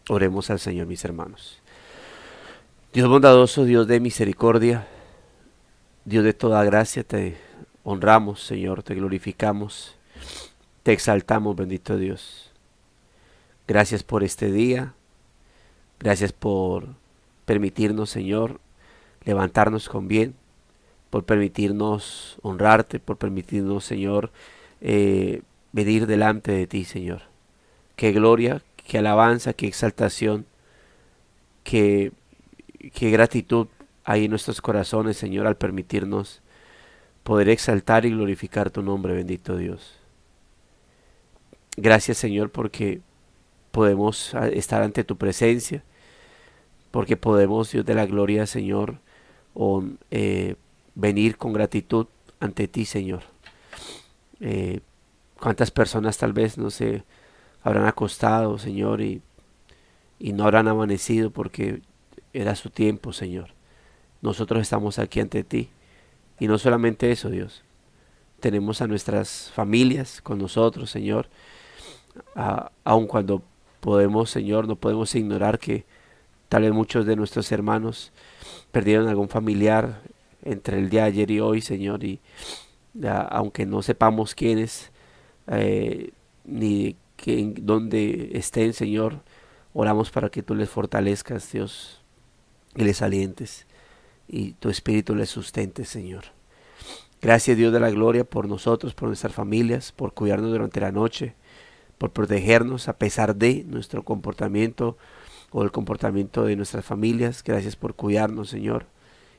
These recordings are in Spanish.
Oremos al Señor, mis hermanos. Dios bondadoso, Dios de misericordia, Dios de toda gracia, te honramos, Señor, te glorificamos, te exaltamos, bendito Dios. Gracias por este día, gracias por permitirnos, Señor, levantarnos con bien, por permitirnos honrarte, por permitirnos, Señor, eh, venir delante de ti, Señor. Qué gloria, qué alabanza, qué exaltación, qué, qué gratitud hay en nuestros corazones, Señor, al permitirnos poder exaltar y glorificar tu nombre, bendito Dios. Gracias, Señor, porque podemos estar ante tu presencia, porque podemos, Dios de la gloria, Señor, o, venir con gratitud ante ti, Señor. Eh, ¿Cuántas personas tal vez no se habrán acostado, Señor, y no habrán amanecido porque era su tiempo, Señor? Nosotros estamos aquí ante ti. Y no solamente eso, Dios. Tenemos a nuestras familias con nosotros, Señor. Aun cuando podemos, Señor, no podemos ignorar que tal vez muchos de nuestros hermanos perdieron algún familiar entre el día de ayer y hoy, Señor. Y aunque no sepamos quiénes, ni que, dónde estén, Señor, oramos para que tú les fortalezcas, Dios, y les alientes, y tu espíritu les sustente, Señor. Gracias, Dios de la gloria, por nosotros, por nuestras familias, por cuidarnos durante la noche, por protegernos a pesar de nuestro comportamiento o el comportamiento de nuestras familias. Gracias por cuidarnos, Señor,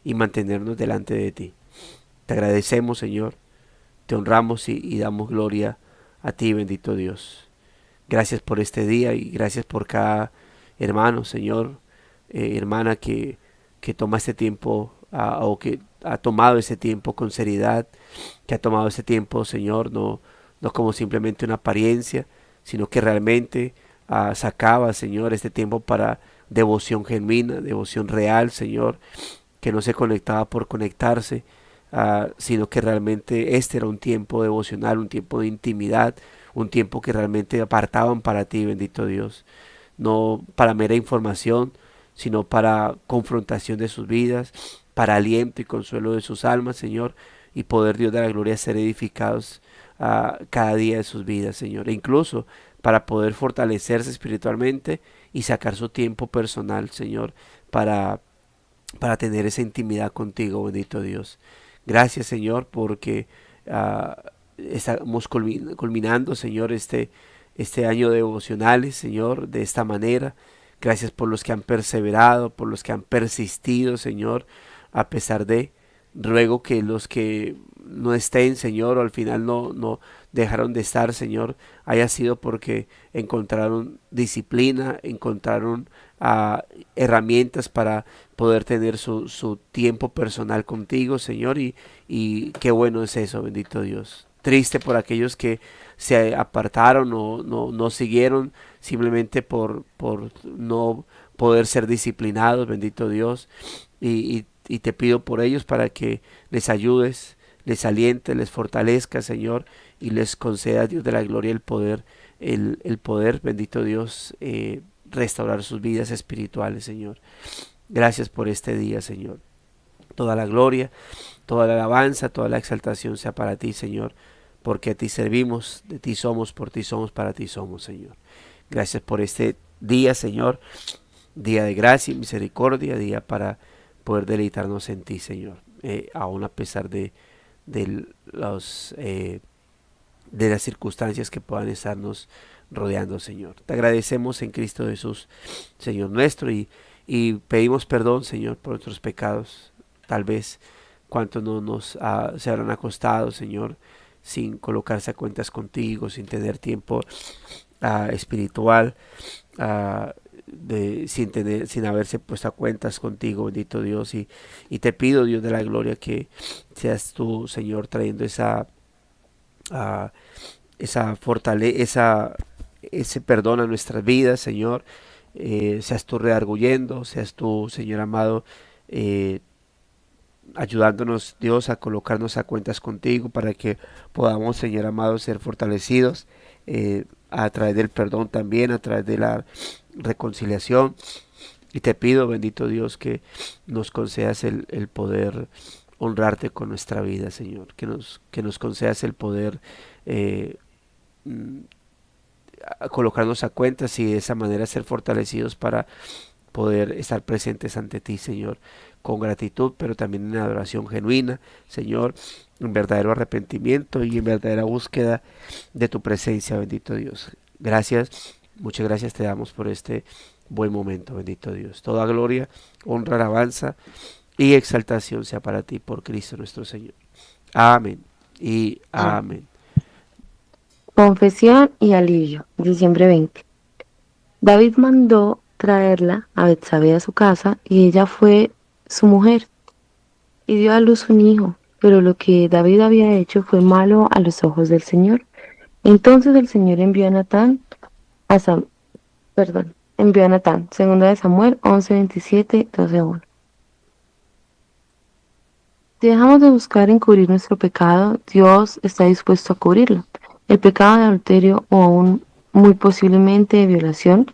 y mantenernos delante de ti. Te agradecemos, Señor, te honramos y damos gloria a ti, bendito Dios. Gracias por este día y gracias por cada hermano, Señor, hermana que toma este tiempo, o que ha tomado ese tiempo con seriedad, que ha tomado ese tiempo, Señor, no como simplemente una apariencia, sino que realmente sacaba, Señor, este tiempo para devoción genuina, devoción real, Señor, que no se conectaba por conectarse, sino que realmente este era un tiempo devocional, un tiempo de intimidad, un tiempo que realmente apartaban para ti, bendito Dios, no para mera información, sino para confrontación de sus vidas, para aliento y consuelo de sus almas, Señor, y poder, Dios de la gloria, ser edificados cada día de sus vidas, Señor, e incluso para poder fortalecerse espiritualmente y sacar su tiempo personal, Señor, para tener esa intimidad contigo, bendito Dios. Gracias, Señor, porque estamos culminando, Señor, este año de devocionales, Señor, de esta manera. Gracias por los que han perseverado, por los que han persistido, Señor, a pesar de. Ruego que los que no estén, Señor, o al final no dejaron de estar, Señor, haya sido porque encontraron disciplina, encontraron herramientas para poder tener su tiempo personal contigo, Señor, y qué bueno es eso, bendito Dios. Triste por aquellos que se apartaron o no siguieron simplemente por no poder ser disciplinados, bendito Dios, y te pido por ellos para que les ayudes, les alientes, les fortalezca, Señor, y les conceda, Dios de la gloria, el poder, bendito Dios, restaurar sus vidas espirituales, Señor. Gracias por este día, Señor. Toda la gloria, toda la alabanza, toda la exaltación sea para ti, Señor, porque a ti servimos, de ti somos, por ti somos, para ti somos, Señor. Gracias por este día, Señor, día de gracia y misericordia, día para poder deleitarnos en ti, Señor, aún a pesar de los de las circunstancias que puedan estarnos rodeando, Señor. Te agradecemos en Cristo Jesús, Señor nuestro, y pedimos perdón, Señor, por nuestros pecados. Tal vez cuántos no nos se habrán acostado, Señor, sin colocarse a cuentas contigo, sin tener tiempo espiritual, sin haberse puesto a cuentas contigo, bendito Dios, y te pido, Dios de la gloria, que seas tú, Señor, trayendo a esa fortaleza, ese perdón a nuestras vidas, Señor. Seas tú redarguyendo, seas tú, Señor amado, ayudándonos, Dios, a colocarnos a cuentas contigo para que podamos, Señor amado, ser fortalecidos a través del perdón también, a través de la reconciliación. Y te pido, bendito Dios, que nos concedas el poder honrarte con nuestra vida, Señor, que nos concedas el poder eh, mm, colocarnos a cuentas y de esa manera ser fortalecidos para poder estar presentes ante ti, Señor, con gratitud, pero también en adoración genuina, Señor, en verdadero arrepentimiento y en verdadera búsqueda de tu presencia, bendito Dios. Gracias, muchas gracias te damos por este buen momento, bendito Dios. Toda gloria, honra, alabanza y exaltación sea para ti por Cristo nuestro Señor. Amén y Ah, amén. confesión y alivio, diciembre 20. David mandó traerla a Betsabé a su casa y ella fue su mujer y dio a luz un hijo. Pero lo que David había hecho fue malo a los ojos del Señor. Entonces el Señor envió a Natán a envió a Natán, segunda de Samuel 11:27, 12:1. Si dejamos de buscar encubrir nuestro pecado, Dios está dispuesto a cubrirlo. El pecado de adulterio o aún muy posiblemente de violación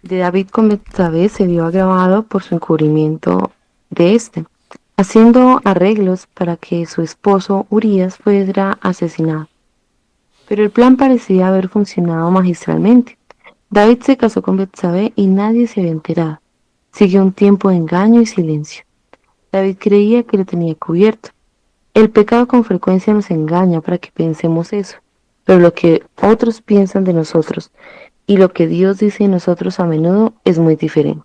de David con Betsabé se vio agravado por su encubrimiento de este, haciendo arreglos para que su esposo Urías fuera asesinado. Pero el plan parecía haber funcionado magistralmente. David se casó con Betsabé y nadie se había enterado. Siguió un tiempo de engaño y silencio. David creía que lo tenía cubierto. El pecado con frecuencia nos engaña para que pensemos eso, pero lo que otros piensan de nosotros y lo que Dios dice de nosotros a menudo es muy diferente.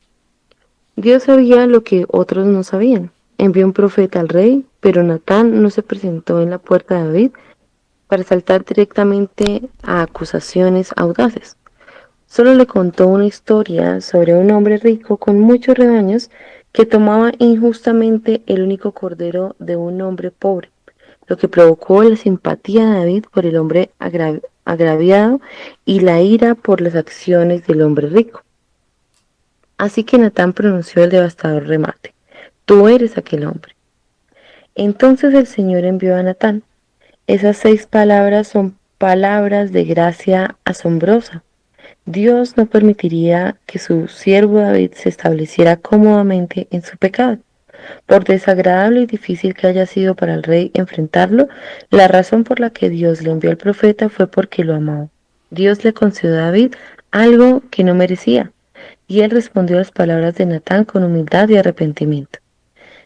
Dios sabía lo que otros no sabían. Envió un profeta al rey, pero Natán no se presentó en la puerta de David para saltar directamente a acusaciones audaces. Solo le contó una historia sobre un hombre rico con muchos rebaños que tomaba injustamente el único cordero de un hombre pobre, lo que provocó la simpatía de David por el hombre agraviado y la ira por las acciones del hombre rico. Así que Natán pronunció el devastador remate: tú eres aquel hombre. Entonces el Señor envió a Natán. Esas 6 palabras son palabras de gracia asombrosa. Dios no permitiría que su siervo David se estableciera cómodamente en su pecado. Por desagradable y difícil que haya sido para el rey enfrentarlo, la razón por la que Dios le envió al profeta fue porque lo amaba. Dios le concedió a David algo que no merecía, y él respondió a las palabras de Natán con humildad y arrepentimiento.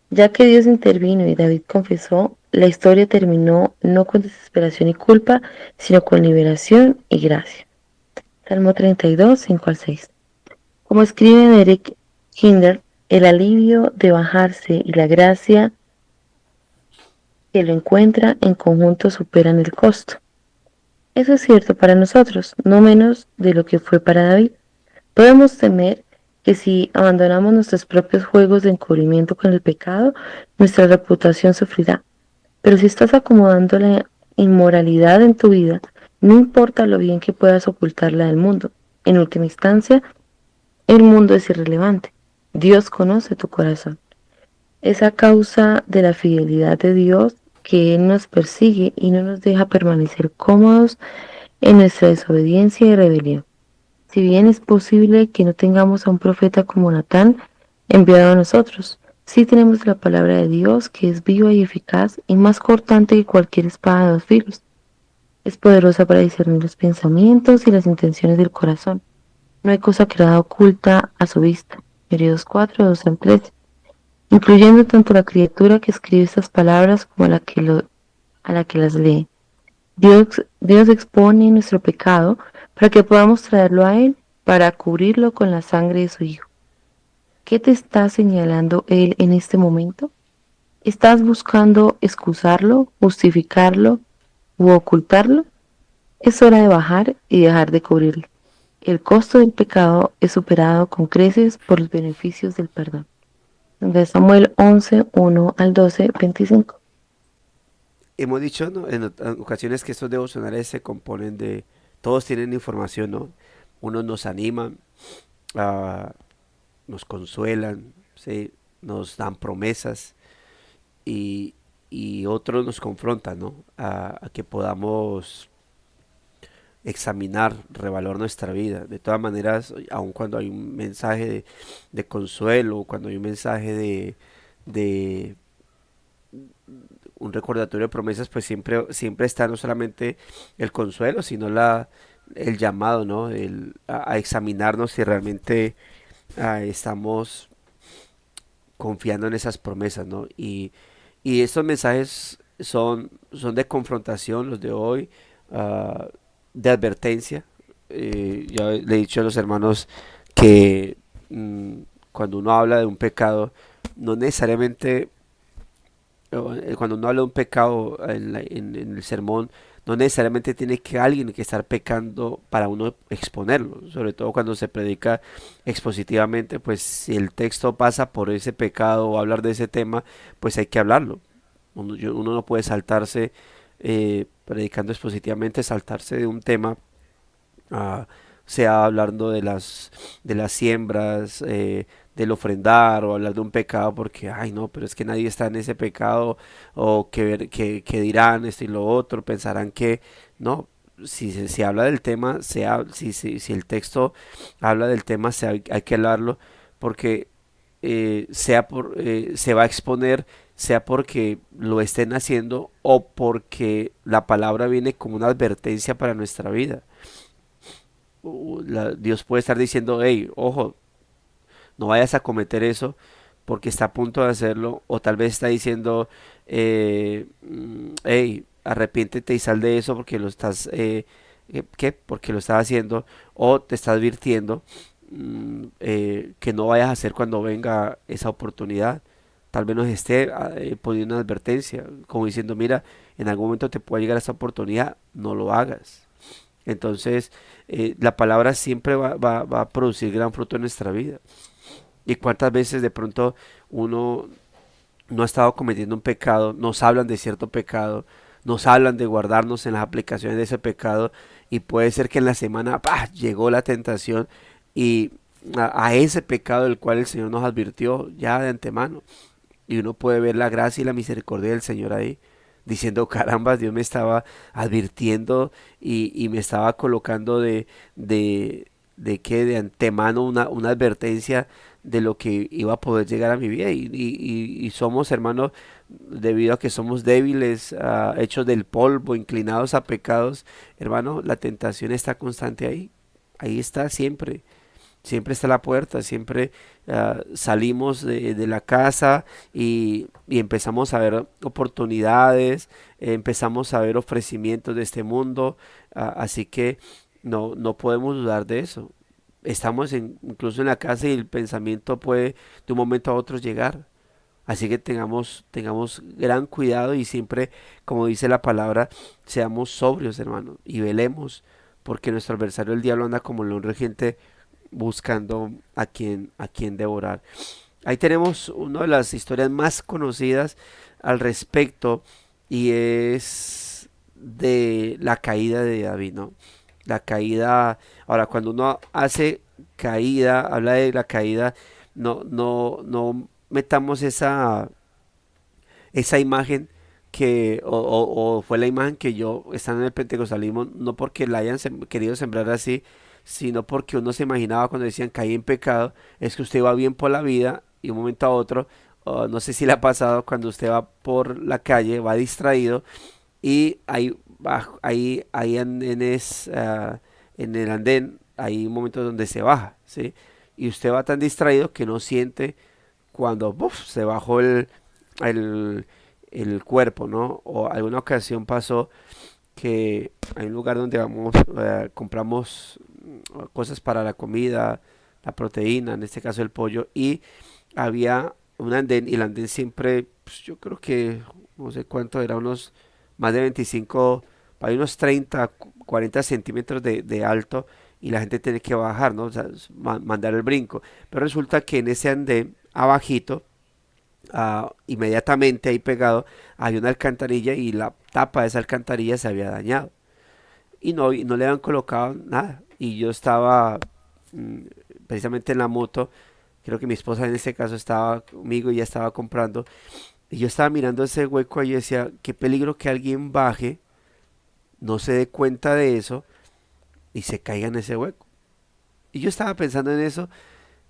Ya que Dios intervino y David confesó, la historia terminó no con desesperación y culpa, sino con liberación y gracia. Salmo 32, 5 al 6. Como escribe Derek Kinder, el alivio de bajarse y la gracia que lo encuentra en conjunto superan el costo. Eso es cierto para nosotros, no menos de lo que fue para David. Podemos temer que si abandonamos nuestros propios juegos de encubrimiento con el pecado, nuestra reputación sufrirá. Pero si estás acomodando la inmoralidad en tu vida, no importa lo bien que puedas ocultarla del mundo. En última instancia, el mundo es irrelevante. Dios conoce tu corazón. Es a causa de la fidelidad de Dios que Él nos persigue y no nos deja permanecer cómodos en nuestra desobediencia y rebelión. Si bien es posible que no tengamos a un profeta como Natán enviado a nosotros, sí tenemos la palabra de Dios que es viva y eficaz y más cortante que cualquier espada de 2 filos. Es poderosa para discernir los pensamientos y las intenciones del corazón. No hay cosa creada oculta a su vista. Hebreos 4, 2 al 13. Incluyendo tanto la criatura que escribe estas palabras como a la que las lee. Dios expone nuestro pecado para que podamos traerlo a Él, para cubrirlo con la sangre de su Hijo. ¿Qué te está señalando Él en este momento? ¿Estás buscando excusarlo, justificarlo u ocultarlo? Es hora de bajar y dejar de cubrirlo. El costo del pecado es superado con creces por los beneficios del perdón. De Samuel 11, 1 al 12, 25. Hemos dicho, ¿no?, en ocasiones que estos devocionales se componen de, todos tienen información, ¿no? Unos nos animan, ah, nos consuelan, ¿sí? Nos dan promesas, y, y otros nos confrontan, ¿no? A que podamos examinar, revaluar nuestra vida. De todas maneras, aun cuando hay un mensaje de consuelo, cuando hay un mensaje de un recordatorio de promesas, pues siempre está no solamente el consuelo, sino el llamado, ¿no? A examinarnos si realmente estamos confiando en esas promesas, ¿no? Y estos mensajes son de confrontación, los de hoy, ah, de advertencia. Ya le he dicho a los hermanos que cuando uno habla de un pecado, no necesariamente cuando uno habla de un pecado en el sermón, no necesariamente tiene que alguien que estar pecando para uno exponerlo, sobre todo cuando se predica expositivamente, pues si el texto pasa por ese pecado o hablar de ese tema, pues hay que hablarlo. Uno no puede saltarse, predicando expositivamente, saltarse de un tema, ah, sea hablando de las siembras, del ofrendar o hablar de un pecado porque, ay no, pero es que nadie está en ese pecado o que dirán esto y lo otro, pensarán que, no, si se habla del tema, si el texto habla del tema, hay que hablarlo porque se va a exponer, sea porque lo estén haciendo o porque la palabra viene como una advertencia para nuestra vida. Dios puede estar diciendo, hey, ojo, no vayas a cometer eso porque está a punto de hacerlo, o tal vez está diciendo, hey, arrepiéntete y sal de eso porque lo estás, ¿qué? Porque lo estás haciendo, o te está advirtiendo que no vayas a hacer cuando venga esa oportunidad. Tal vez nos esté poniendo una advertencia, como diciendo, mira, en algún momento te puede llegar esa oportunidad, no lo hagas. Entonces, la palabra siempre va a producir gran fruto en nuestra vida. Y cuántas veces de pronto uno no ha estado cometiendo un pecado, nos hablan de cierto pecado, nos hablan de guardarnos en las aplicaciones de ese pecado y puede ser que en la semana ¡pah!, llegó la tentación y a ese pecado del cual el Señor nos advirtió ya de antemano y uno puede ver la gracia y la misericordia del Señor ahí diciendo caramba, Dios me estaba advirtiendo y me estaba colocando de que de antemano una advertencia de lo que iba a poder llegar a mi vida y somos hermanos debido a que somos débiles, hechos del polvo, inclinados a pecados, hermano, la tentación está constante ahí está siempre. Siempre está la puerta, siempre salimos de la casa y empezamos a ver oportunidades, empezamos a ver ofrecimientos de este mundo, así que no podemos dudar de eso. Estamos incluso en la casa y el pensamiento puede de un momento a otro llegar. Así que tengamos gran cuidado y siempre, como dice la palabra, seamos sobrios, hermano, y velemos, porque nuestro adversario el diablo anda como león rugiente buscando a quien devorar. Ahí tenemos una de las historias más conocidas al respecto y es de la caída de David, ¿no? La caída, ahora cuando uno hace caída, habla de la caída, no metamos esa imagen o fue la imagen que yo, estando en el pentecostalismo, no porque la hayan querido sembrar así, sino porque uno se imaginaba cuando decían caí en pecado, es que usted va bien por la vida y un momento a otro, no sé si le ha pasado cuando usted va por la calle, va distraído y hay andenes, en el andén, hay un momento donde se baja, ¿sí? Y usted va tan distraído que no siente cuando ¡buf!, se bajó el, el cuerpo, ¿no? O alguna ocasión pasó que hay un lugar donde vamos, compramos cosas para la comida, la proteína, en este caso el pollo, y había un andén, y el andén siempre, pues, yo creo que, no sé cuánto era, unos más de 25, hay unos 30, 40 centímetros de alto, y la gente tiene que bajar, ¿no? O sea, mandar el brinco. Pero resulta que en ese andén, abajito, inmediatamente ahí pegado, hay una alcantarilla y la tapa de esa alcantarilla se había dañado y no le habían colocado nada. Y yo estaba mm, precisamente en la moto, creo que mi esposa en este caso estaba conmigo y ya estaba comprando. Y yo estaba mirando ese hueco ahí y decía, qué peligro que alguien baje, no se dé cuenta de eso y se caiga en ese hueco. Y yo estaba pensando en eso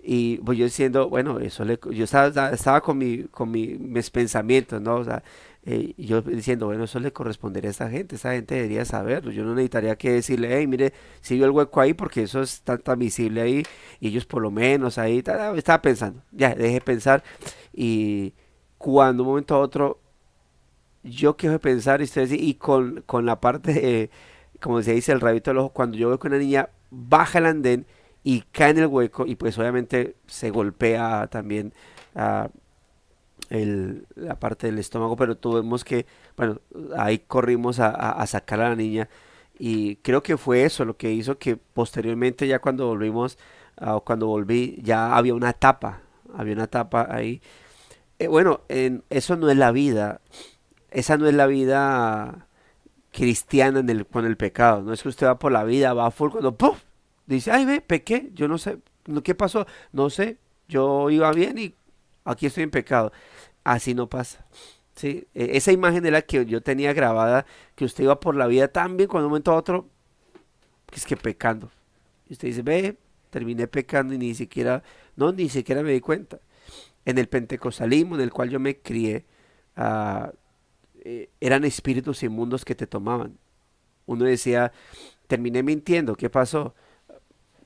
y pues yo diciendo, bueno, yo estaba mis pensamientos, ¿no? O sea, y yo diciendo, bueno, eso le correspondería a esta gente debería saberlo, yo no necesitaría que decirle, hey, mire, si vio el hueco ahí porque eso es tan visible ahí y ellos por lo menos ahí, estaba pensando, ya, dejé pensar y cuando un momento a otro yo quiero pensar y ustedes y con la parte de, como se dice el rabito del ojo, cuando yo veo que una niña baja el andén y cae en el hueco y pues obviamente se golpea también ah, la parte del estómago, pero tuvimos que, bueno, ahí corrimos a sacar a la niña y creo que fue eso lo que hizo que posteriormente ya cuando volvimos, cuando volví ya había una tapa ahí. Bueno, eso no es la vida, esa no es la vida cristiana con el pecado. No es que usted va por la vida, va full cuando ¡puf! Dice, ay, ve, pequé, yo no sé, ¿qué pasó? No sé, yo iba bien y aquí estoy en pecado. Así no pasa. ¿Sí? Esa imagen de la que yo tenía grabada, que usted iba por la vida tan bien cuando de un momento a otro, que es que pecando. Y usted dice, ve, terminé pecando y ni siquiera, no, ni siquiera me di cuenta. En el pentecostalismo en el cual yo me crié, ah, eran espíritus inmundos que te tomaban. Uno decía, terminé mintiendo, ¿qué pasó?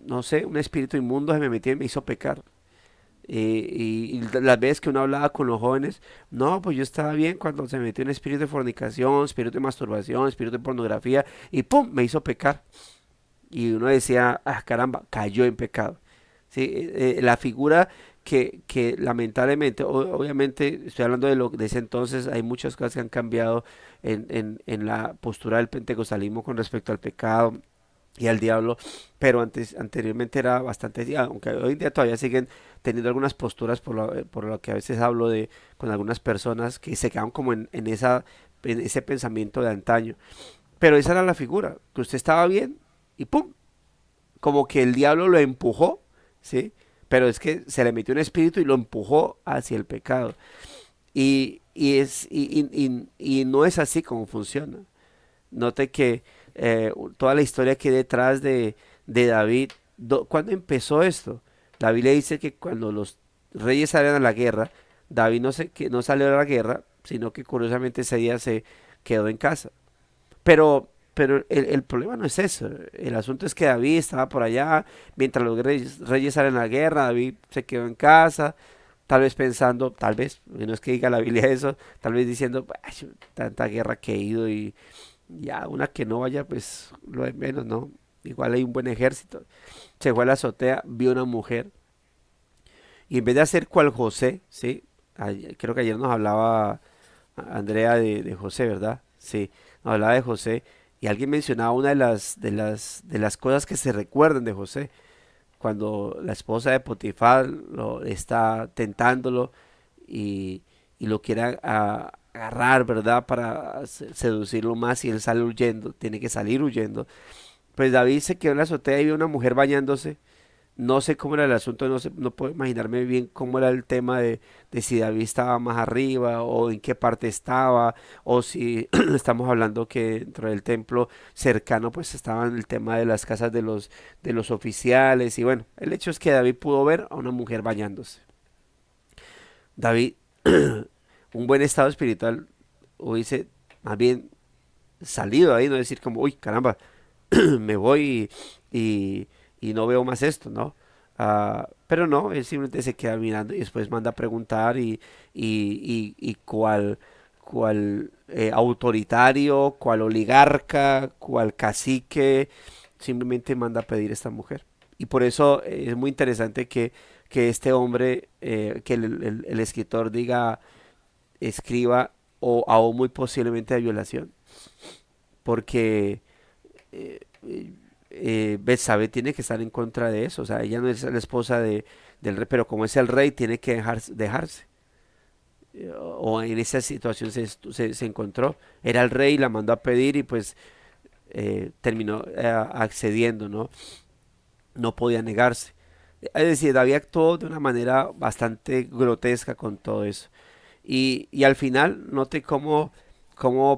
No sé, un espíritu inmundo se me metió y me hizo pecar. Y las veces que uno hablaba con los jóvenes, no, pues yo estaba bien cuando se me metió un espíritu de fornicación, espíritu de masturbación, espíritu de pornografía, y ¡pum! Me hizo pecar. Y uno decía, ah, caramba, cayó en pecado. ¿Sí? La figura que lamentablemente, obviamente, estoy hablando de ese entonces, hay muchas cosas que han cambiado en la postura del pentecostalismo con respecto al pecado y al diablo, pero anteriormente era bastante, aunque hoy en día todavía siguen teniendo algunas posturas por lo que a veces hablo con algunas personas que se quedan como en ese pensamiento de antaño. Pero esa era la figura, que usted estaba bien y ¡pum! Como que el diablo lo empujó, ¿sí? Pero es que se le metió un espíritu y lo empujó hacia el pecado. Y no es así como funciona. Note que toda la historia que hay detrás de David, ¿cuándo empezó esto? La Biblia dice que cuando los reyes salieron a la guerra, David no salió a la guerra, sino que curiosamente ese día se quedó en casa. Pero el problema no es eso. El asunto es que David estaba por allá, mientras los reyes salen a la guerra, David se quedó en casa, tal vez pensando, tal vez, no es que diga la Biblia eso, tal vez diciendo, "Ay, tanta guerra que he ido y ya una que no vaya, pues lo de menos, ¿no? Igual hay un buen ejército. Se fue a la azotea, vio una mujer y en vez de hacer cual José, ¿sí? Creo que ayer nos hablaba Andrea de José, ¿verdad? Sí, nos hablaba de José y alguien mencionaba una de las cosas que se recuerdan de José, cuando la esposa de Potifar lo está tentándolo y, y lo quiere agarrar, ¿verdad? Para seducirlo más y él sale huyendo, tiene que salir huyendo. Pues David se quedó en la azotea y vio una mujer bañándose. No sé cómo era el asunto, no puedo imaginarme bien cómo era el tema de si David estaba más arriba o en qué parte estaba, o si estamos hablando que dentro del templo cercano pues estaba en el tema de las casas de los oficiales. Y bueno, el hecho es que David pudo ver a una mujer bañándose. David, un buen estado espiritual, hubiese más bien salido ahí, no decir como, uy, caramba, me voy y, y no veo más esto, ¿no? Pero no, él simplemente se queda mirando y después manda a preguntar y cual autoritario, cual oligarca, cual cacique, simplemente manda a pedir a esta mujer. Y por eso es muy interesante que este hombre, que el escritor escriba o aún muy posiblemente de violación, porque eh, Betsabé tiene que estar en contra de eso. O sea, ella no es la esposa del rey, pero como es el rey, tiene que dejarse. O en esa situación se encontró. Era el rey, la mandó a pedir y pues terminó accediendo, ¿no? No podía negarse. Es decir, David actuó de una manera bastante grotesca con todo eso. Y al final, note cómo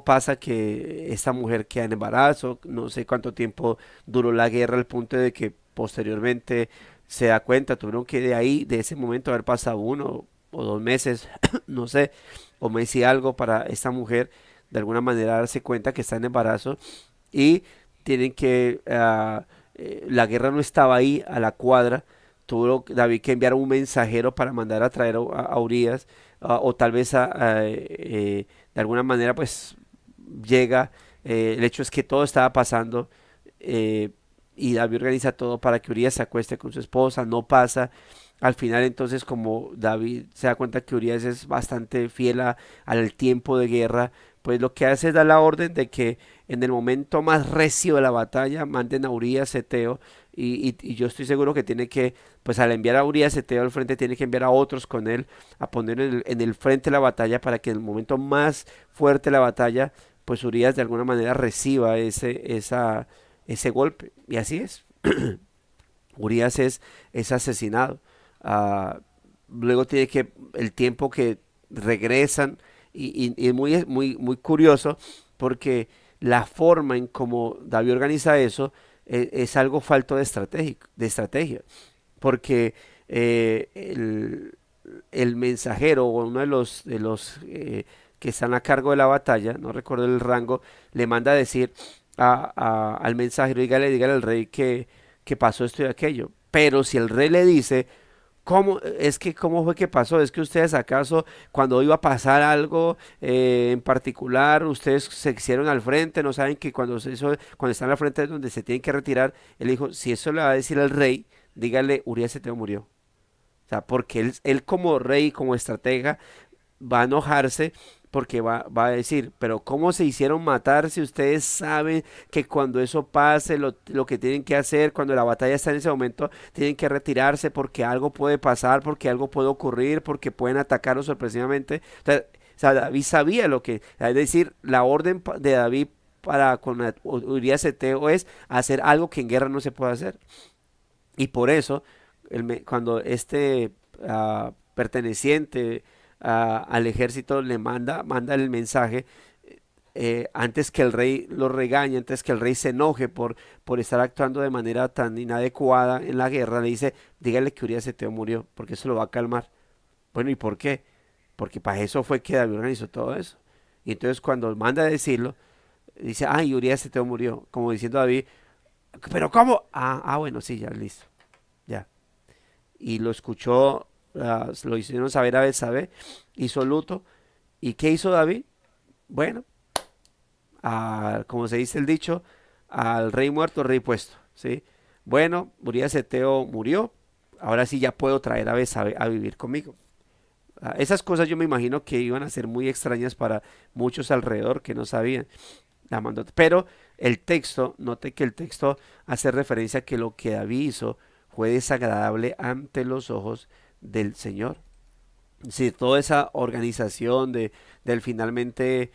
pasa que esta mujer queda en embarazo, no sé cuánto tiempo duró la guerra al punto de que posteriormente se da cuenta, tuvieron que de ahí, de ese momento haber pasado 1 o 2 meses, no sé, o mes y algo para esta mujer de alguna manera darse cuenta que está en embarazo y tienen que, la guerra no estaba ahí a la cuadra, tuvo David que enviar un mensajero para mandar a traer a Urias, o tal vez de alguna manera pues llega, el hecho es que todo estaba pasando, eh, y David organiza todo para que Urias se acueste con su esposa, no pasa. Al final entonces como David se da cuenta que Urias es bastante fiel al tiempo de guerra, pues lo que hace es dar la orden de que en el momento más recio de la batalla manden a Urias Eteo, y yo estoy seguro que tiene que, pues al enviar a Urias Eteo al frente, tiene que enviar a otros con él, a poner en el frente de la batalla para que en el momento más fuerte de la batalla, pues Urias de alguna manera reciba ese golpe. Y así es. Urias es asesinado. Ah, luego tiene que, el tiempo que regresan, y es muy curioso porque la forma en cómo David organiza eso es algo falto de estrategia, porque el mensajero o uno de los que están a cargo de la batalla, no recuerdo el rango, le manda a decir al mensajero, dígale al rey que pasó esto y aquello. Pero si el rey le dice, ¿cómo fue que pasó? ¿Es que ustedes acaso cuando iba a pasar algo en particular, ustedes se hicieron al frente, no saben que cuando están al frente es donde se tienen que retirar? Él dijo, si eso le va a decir al rey, dígale, Urias Eteo murió. O sea, porque él como rey, como estratega, va a enojarse porque va a decir, pero ¿cómo se hicieron matar si ustedes saben que cuando eso pase, lo que tienen que hacer, cuando la batalla está en ese momento, tienen que retirarse porque algo puede pasar, porque algo puede ocurrir, porque pueden atacarlos sorpresivamente? O sea, David sabía lo que, es decir, la orden de David para con Urias Eteo es hacer algo que en guerra no se puede hacer. Y por eso, cuando este perteneciente al ejército le manda el mensaje, antes que el rey lo regañe, antes que el rey se enoje por estar actuando de manera tan inadecuada en la guerra, le dice, dígale que Urias Eteo murió, porque eso lo va a calmar. Bueno, ¿y por qué? Porque para eso fue que David organizó todo eso. Y entonces cuando manda a decirlo, dice, ay, Urias Eteo murió, como diciendo a David, pero ¿cómo? Bueno, sí, ya, listo, ya. Y lo escuchó, lo hicieron saber a Betsabé, hizo luto. ¿Y qué hizo David? Bueno, como se dice el dicho, al rey muerto, rey puesto, ¿sí? Bueno, Urias Eteo murió, ahora sí ya puedo traer a Betsabé a vivir conmigo. Esas cosas yo me imagino que iban a ser muy extrañas para muchos alrededor que no sabían. Pero el texto, note que el texto hace referencia a que lo que David hizo fue desagradable ante los ojos del Señor. Si toda esa organización del finalmente,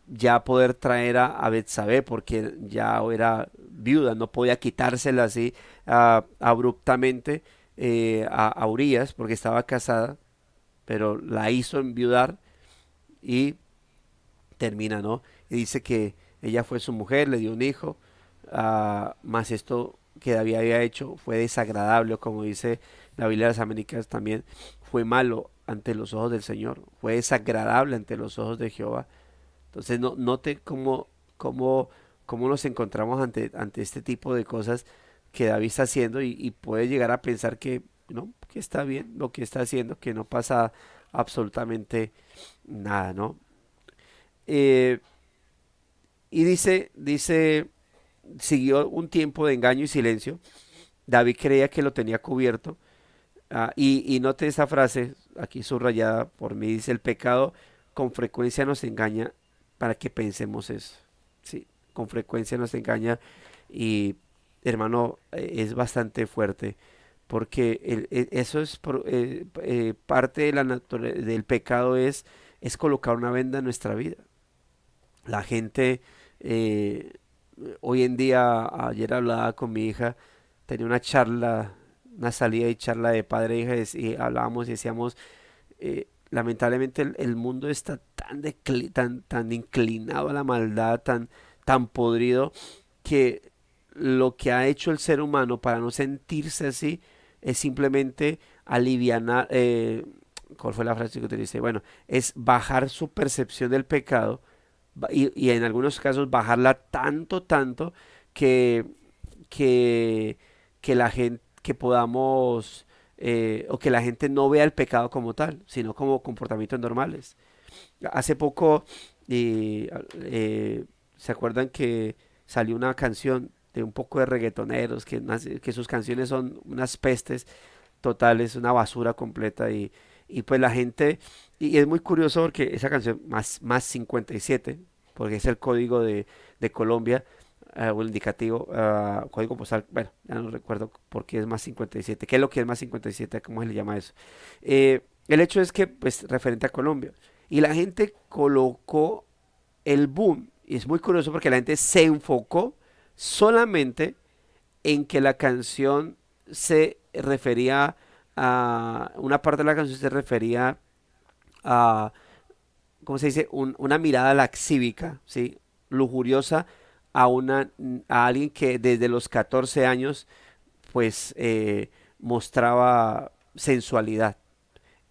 ya poder traer a Betsabé, porque ya era viuda, no podía quitársela así abruptamente, a Urias, porque estaba casada, pero la hizo enviudar y termina, ¿no? Y dice que ella fue su mujer, le dio un hijo, más esto que David había hecho fue desagradable, como dice la Biblia de las Américas también, fue malo ante los ojos del Señor, fue desagradable ante los ojos de Jehová. Entonces, note cómo nos encontramos ante este tipo de cosas que David está haciendo, y puede llegar a pensar que, ¿no? Que está bien lo que está haciendo, que no pasa absolutamente nada, ¿no? Eh, y siguió un tiempo de engaño y silencio. David creía que lo tenía cubierto. Y note esa frase aquí subrayada por mí, dice, el pecado con frecuencia nos engaña para que pensemos eso. Sí, con frecuencia nos engaña, y hermano, es bastante fuerte porque eso es parte de del pecado, es colocar una venda en nuestra vida. La gente, eh, hoy en día, ayer hablaba con mi hija, tenía una charla, una salida y charla de padre e hija, y hablábamos y decíamos, lamentablemente el mundo está tan inclinado a la maldad, tan podrido, que lo que ha hecho el ser humano para no sentirse así es simplemente alivianar, ¿cuál fue la frase que utilicé? Bueno, es bajar su percepción del pecado y en algunos casos bajarla tanto que, que, que la gente, que podamos, o que la gente no vea el pecado como tal, sino como comportamientos normales. Hace poco, ¿se acuerdan que salió una canción de un poco de reggaetoneros, que sus canciones son unas pestes totales, una basura completa y pues la gente, y es muy curioso porque esa canción, más 57 porque es el código de Colombia, o el indicativo, código postal, bueno, ya no recuerdo por qué es más 57, qué es lo que es más 57, cómo se le llama eso. El hecho es que, pues, referente a Colombia, y la gente colocó el boom, y es muy curioso porque la gente se enfocó solamente en que la canción se refería una parte de la canción se refería a, ¿cómo se dice? Una mirada laxívica, ¿sí? Lujuriosa a alguien que desde los 14 años, pues, mostraba sensualidad.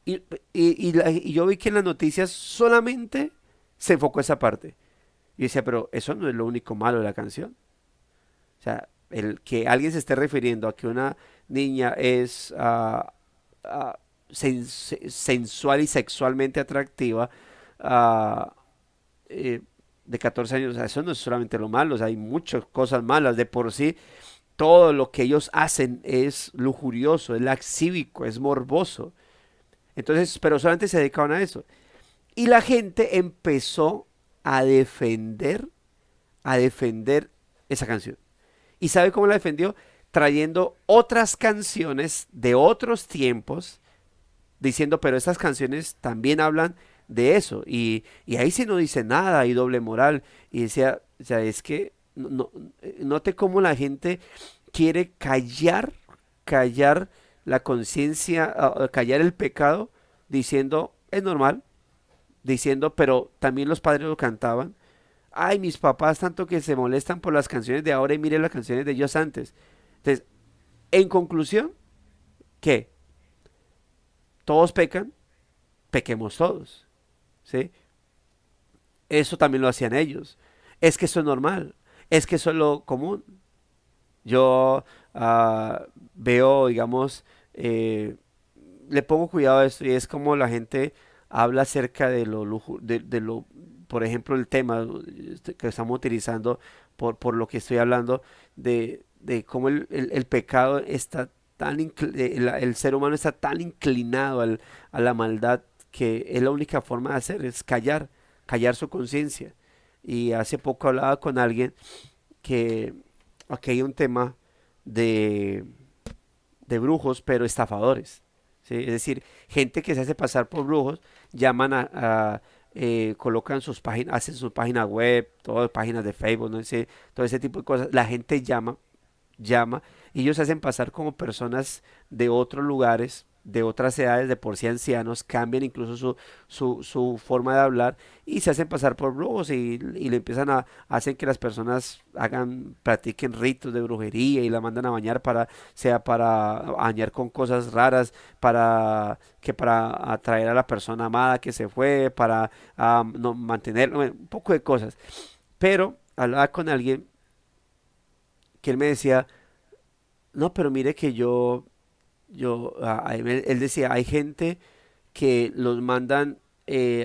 Y, y yo vi que en las noticias solamente se enfocó esa parte. Y decía, pero eso no es lo único malo de la canción. O sea, el que alguien se esté refiriendo a que una niña es ah, sensual y sexualmente atractiva, ah, eh, de 14 años, o sea, eso no es solamente lo malo, o sea, hay muchas cosas malas. De por sí, todo lo que ellos hacen es lujurioso, es laxívico, es morboso. Entonces, pero solamente se dedicaban a eso. Y la gente empezó a defender, a defender esa canción. ¿Y sabe cómo la defendió? Trayendo otras canciones de otros tiempos, diciendo, pero estas canciones también hablan de eso. Y ahí sí no dice nada, hay doble moral. Y decía, o sea, es que note cómo la gente quiere callar la conciencia, callar el pecado, diciendo, es normal, diciendo, pero también los padres lo cantaban. Ay, mis papás tanto que se molestan por las canciones de ahora y miren las canciones de ellos antes. Entonces, en conclusión, ¿qué? Todos pecan, pequemos todos, ¿sí? Eso también lo hacían ellos. Es que eso es normal, es que eso es lo común. Yo veo, digamos, le pongo cuidado a esto y es como la gente habla acerca de lo, de lo, por ejemplo, el tema que estamos utilizando por lo que estoy hablando, de cómo el pecado está el ser humano está tan inclinado a la maldad que es la única forma de hacer, es callar su conciencia. Y hace poco hablaba con alguien que aquí hay un tema de, de brujos, pero estafadores. ¿Sí? Es decir, gente que se hace pasar por brujos, llaman colocan sus páginas, hacen su página web, todas páginas de Facebook, no sé, todo ese tipo de cosas. La gente llama, y ellos se hacen pasar como personas de otros lugares, de otras edades, de por sí ancianos, cambian incluso su forma de hablar y se hacen pasar por brujos y le empiezan hacen que las personas practiquen ritos de brujería y la mandan a bañar sea para bañar con cosas raras, para atraer a la persona amada que se fue, para no, mantenerlo, bueno, un poco de cosas. Pero hablaba con alguien que él me decía, no, pero mire que él decía, hay gente que los mandan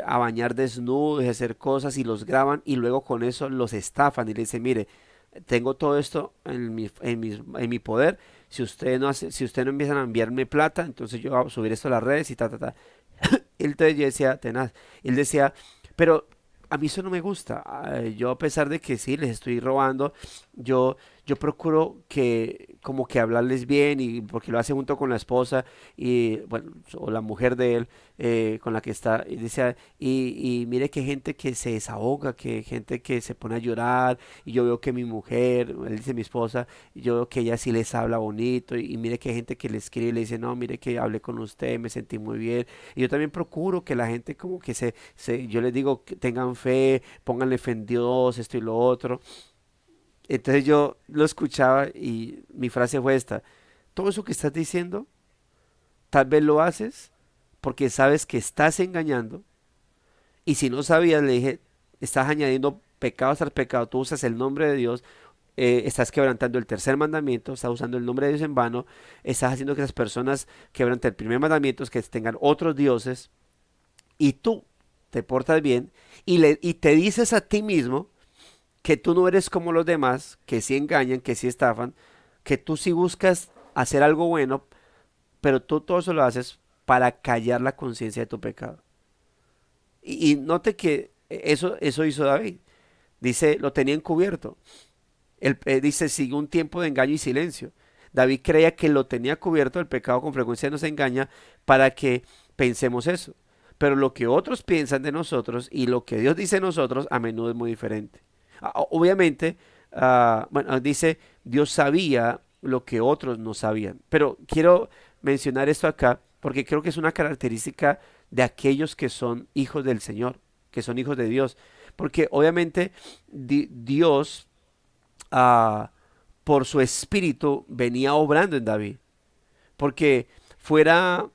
a bañar desnudos, a hacer cosas y los graban y luego con eso los estafan y le dice, mire, tengo todo esto en mi poder, si usted no empiezan a enviarme plata, entonces yo voy a subir esto a las redes y ta. Entonces yo decía, tenaz, él decía, pero a mí eso no me gusta. Yo a pesar de que sí, les estoy robando, yo, yo procuro que como que hablarles bien y porque lo hace junto con la esposa y bueno, o la mujer de él con la que está y dice, y mire que gente que se desahoga, que gente que se pone a llorar y yo veo que mi mujer, él dice mi esposa, y yo veo que ella sí les habla bonito y mire que hay gente que le escribe y le dice, no, mire que hablé con usted, me sentí muy bien y yo también procuro que la gente como que yo les digo que tengan fe, pónganle fe en Dios, esto y lo otro. Entonces yo lo escuchaba y mi frase fue esta, todo eso que estás diciendo, tal vez lo haces porque sabes que estás engañando y si no sabías, le dije, estás añadiendo pecados al pecado, tú usas el nombre de Dios, estás quebrantando el tercer mandamiento, estás usando el nombre de Dios en vano, estás haciendo que las personas quebranten el primer mandamiento, que tengan otros dioses y tú te portas bien y te dices a ti mismo que tú no eres como los demás, que sí engañan, que sí estafan, que tú sí buscas hacer algo bueno, pero tú todo eso lo haces para callar la conciencia de tu pecado. Y note que eso hizo David. Dice, lo tenía encubierto. Él dice, siguió un tiempo de engaño y silencio. David creía que lo tenía cubierto, el pecado con frecuencia nos engaña para que pensemos eso. Pero lo que otros piensan de nosotros y lo que Dios dice de nosotros a menudo es muy diferente. Obviamente, bueno, dice, Dios sabía lo que otros no sabían. Pero quiero mencionar esto acá porque creo que es una característica de aquellos que son hijos del Señor, que son hijos de Dios. Porque obviamente Dios, ah, por su espíritu, venía obrando en David. Porque fuera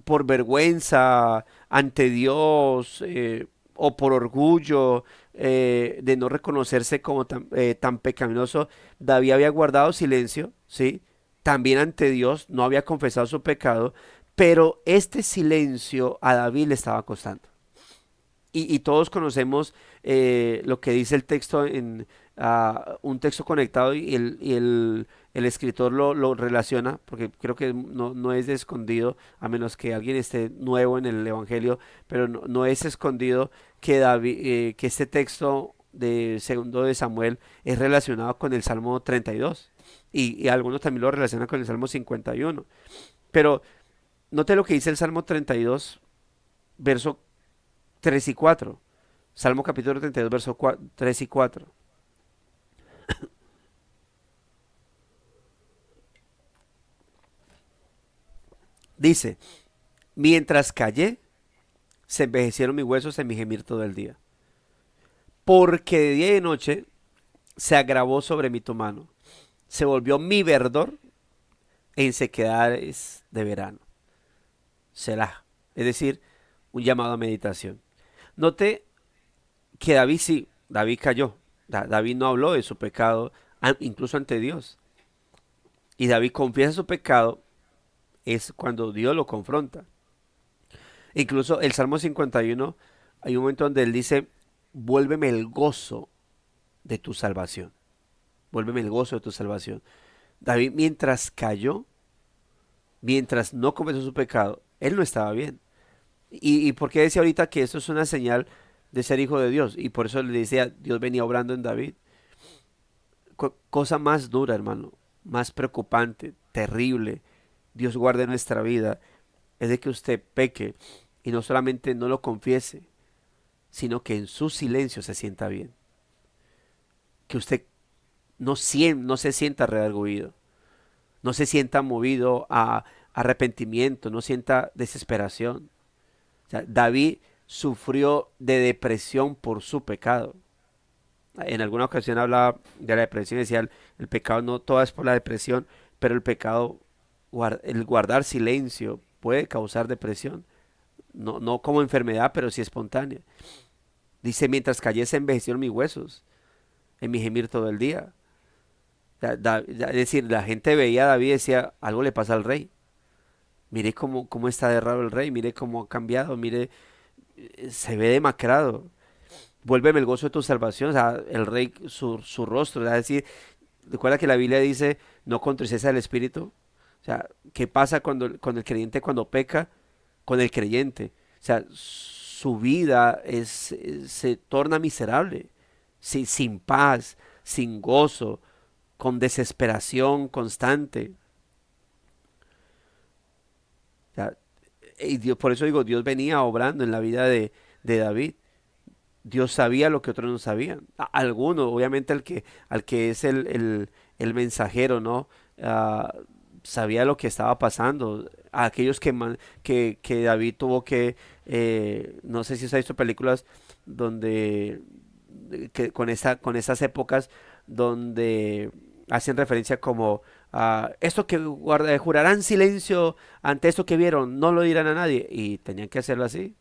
por vergüenza ante Dios o por orgullo de no reconocerse como tan pecaminoso, David había guardado silencio, ¿sí? También ante Dios, no había confesado su pecado, pero este silencio a David le estaba costando. Y todos conocemos lo que dice el texto en un texto conectado el escritor lo relaciona, porque creo que no es de escondido, a menos que alguien esté nuevo en el Evangelio, pero no es escondido que, David, que este texto de segundo de Samuel es relacionado con el Salmo 32 y algunos también lo relacionan con el Salmo 51. Pero note lo que dice el Salmo 32, verso 3 y 4. Salmo capítulo 32, verso 3 y 4. Dice, mientras callé, se envejecieron mis huesos en mi gemir todo el día. Porque de día y de noche se agravó sobre mí tu mano. Se volvió mi verdor en sequedades de verano. Selah. Es decir, un llamado a meditación. Note que David sí, David cayó. David no habló de su pecado, incluso ante Dios. Y David confiesa su pecado es cuando Dios lo confronta. Incluso el Salmo 51, hay un momento donde él dice, vuélveme el gozo de tu salvación. Vuélveme el gozo de tu salvación. David mientras cayó, mientras no cometió su pecado, él no estaba bien. ¿Y por qué decía ahorita que esto es una señal de ser hijo de Dios? Y por eso le decía, Dios venía obrando en David. Cosa más dura, hermano, más preocupante, terrible, Dios guarde nuestra vida, es de que usted peque y no solamente no lo confiese, sino que en su silencio se sienta bien. Que usted no se sienta redarguido, no se sienta movido a arrepentimiento, no sienta desesperación. O sea, David sufrió de depresión por su pecado. En alguna ocasión hablaba de la depresión y decía, el pecado no todo es por la depresión, pero el pecado, el guardar silencio puede causar depresión. No como enfermedad, pero sí espontánea. Dice, mientras callé se envejecieron mis huesos, en mi gemir todo el día. Es decir, la gente veía a David y decía, algo le pasa al rey. Mire cómo está de raro el rey, mire cómo ha cambiado, mire, se ve demacrado. Vuélveme el gozo de tu salvación, o sea, el rey, su rostro, es decir, recuerda que la Biblia dice, no con tristeza del espíritu. O sea, ¿qué pasa con el creyente cuando peca? Con el creyente. O sea, su vida se torna miserable, sin paz, sin gozo. con desesperación constante. O sea, y Dios, por eso digo, Dios venía obrando en la vida de David. Dios sabía lo que otros no sabían. Algunos, obviamente al que es el mensajero, ¿no? Ah, sabía lo que estaba pasando. A aquellos que David tuvo que, no sé si os ha visto películas donde, con esas épocas donde hacen referencia como, esto que jurarán silencio ante esto que vieron, no lo dirán a nadie. Y tenían que hacerlo así.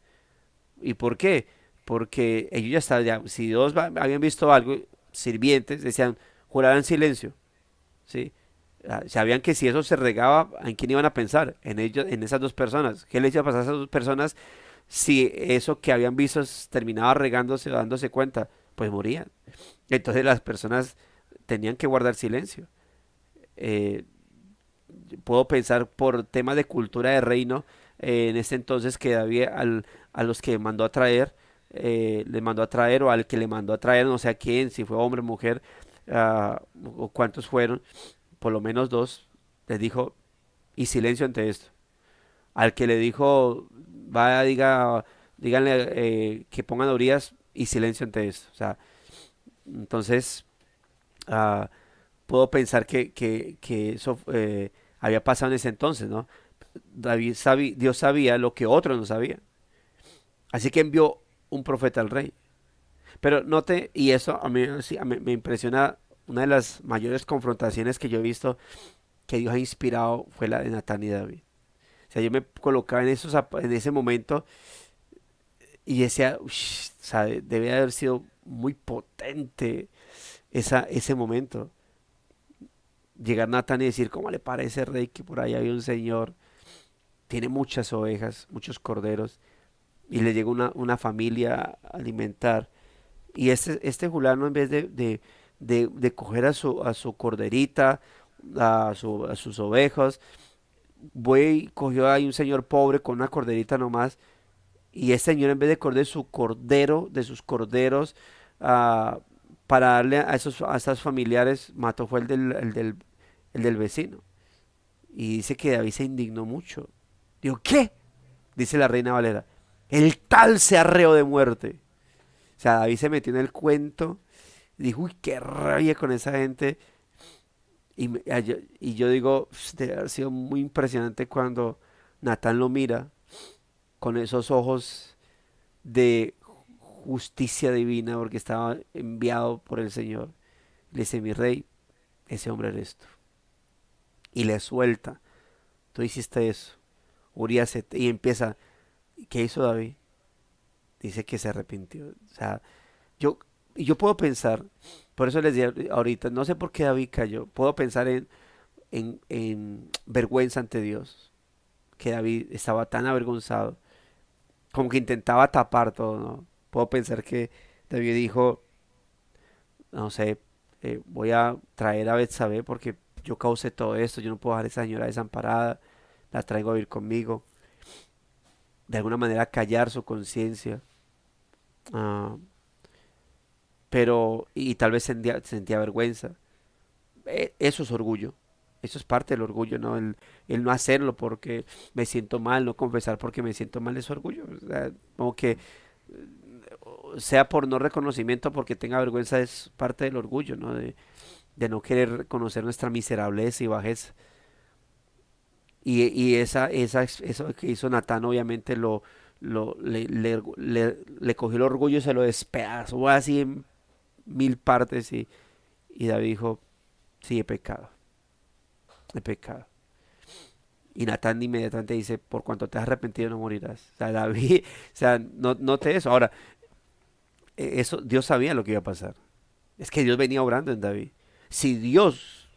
¿Y por qué? Porque ellos ya estaban, si Dios habían visto algo, sirvientes decían, jurarán silencio, ¿sí? Sabían que si eso se regaba, ¿en quién iban a pensar? En ellos, en esas dos personas. ¿Qué les iba a pasar a esas dos personas si eso que habían visto terminaba regándose o dándose cuenta? Pues morían. Entonces las personas tenían que guardar silencio. Eh, Puedo pensar por temas de cultura de reino, en este entonces que David a los que mandó a traer, le mandó a traer o al que le mandó a traer, no sé a quién, si fue hombre o mujer, o cuántos fueron, por lo menos dos, les dijo, y silencio ante esto. Al que le dijo, vaya, díganle que pongan orillas y silencio ante esto. O sea, entonces, ah, puedo pensar que eso había pasado en ese entonces, ¿no? Dios sabía lo que otros no sabían. Así que envió un profeta al rey. Pero note, y eso a mí sí, me impresiona, una de las mayores confrontaciones que yo he visto que Dios ha inspirado fue la de Natán y David. O sea, yo me colocaba en ese momento y decía, "Ush, o sea, debe haber sido muy potente ese momento. Llegar Natán y decir, ¿cómo le parece, rey, que por ahí había un señor, tiene muchas ovejas, muchos corderos, y le llega una familia a alimentar? Y este fulano, en vez de coger a su corderita, a sus ovejas, voy y cogió ahí un señor pobre con una corderita nomás, y ese señor, en vez de coger su cordero, de sus corderos, ah, para darle a esos familiares, mató fue el del vecino. Y dice que David se indignó mucho. Digo, ¿qué? Dice la reina Valera. El tal se arreó de muerte. O sea, David se metió en el cuento. Dijo, uy, qué rabia con esa gente. Y yo digo, debe haber sido muy impresionante cuando Natán lo mira con esos ojos de justicia divina, porque estaba enviado por el Señor. Le dice, mi rey, ese hombre eres tú. Y le suelta, tú hiciste eso. Urias y empieza, ¿qué hizo David? Dice que se arrepintió. O sea, yo, yo puedo pensar, por eso les decía ahorita, no sé por qué David cayó, puedo pensar en vergüenza ante Dios, que David estaba tan avergonzado, como que intentaba tapar todo, ¿no? Puedo pensar que David dijo, no sé, voy a traer a Betsabé porque yo causé todo esto, yo no puedo dejar a esa señora desamparada, la traigo a vivir conmigo, de alguna manera callar su conciencia. Ah, pero, y tal vez sentía vergüenza. Eso es orgullo. Eso es parte del orgullo, ¿no? El no hacerlo porque me siento mal, no confesar porque me siento mal es orgullo. O sea, como que sea por no reconocimiento, porque tenga vergüenza, es parte del orgullo, ¿no? De no querer reconocer nuestra miserableza y bajeza. Y eso que hizo Natán, obviamente le cogió el orgullo y se lo despedazó así en mil partes. Y David dijo, sí, he pecado, he pecado. Y Natán inmediatamente dice, por cuanto te has arrepentido no morirás. O sea, David, o sea, no te eso. Ahora, eso, Dios sabía lo que iba a pasar. Es que Dios venía obrando en David. Si Dios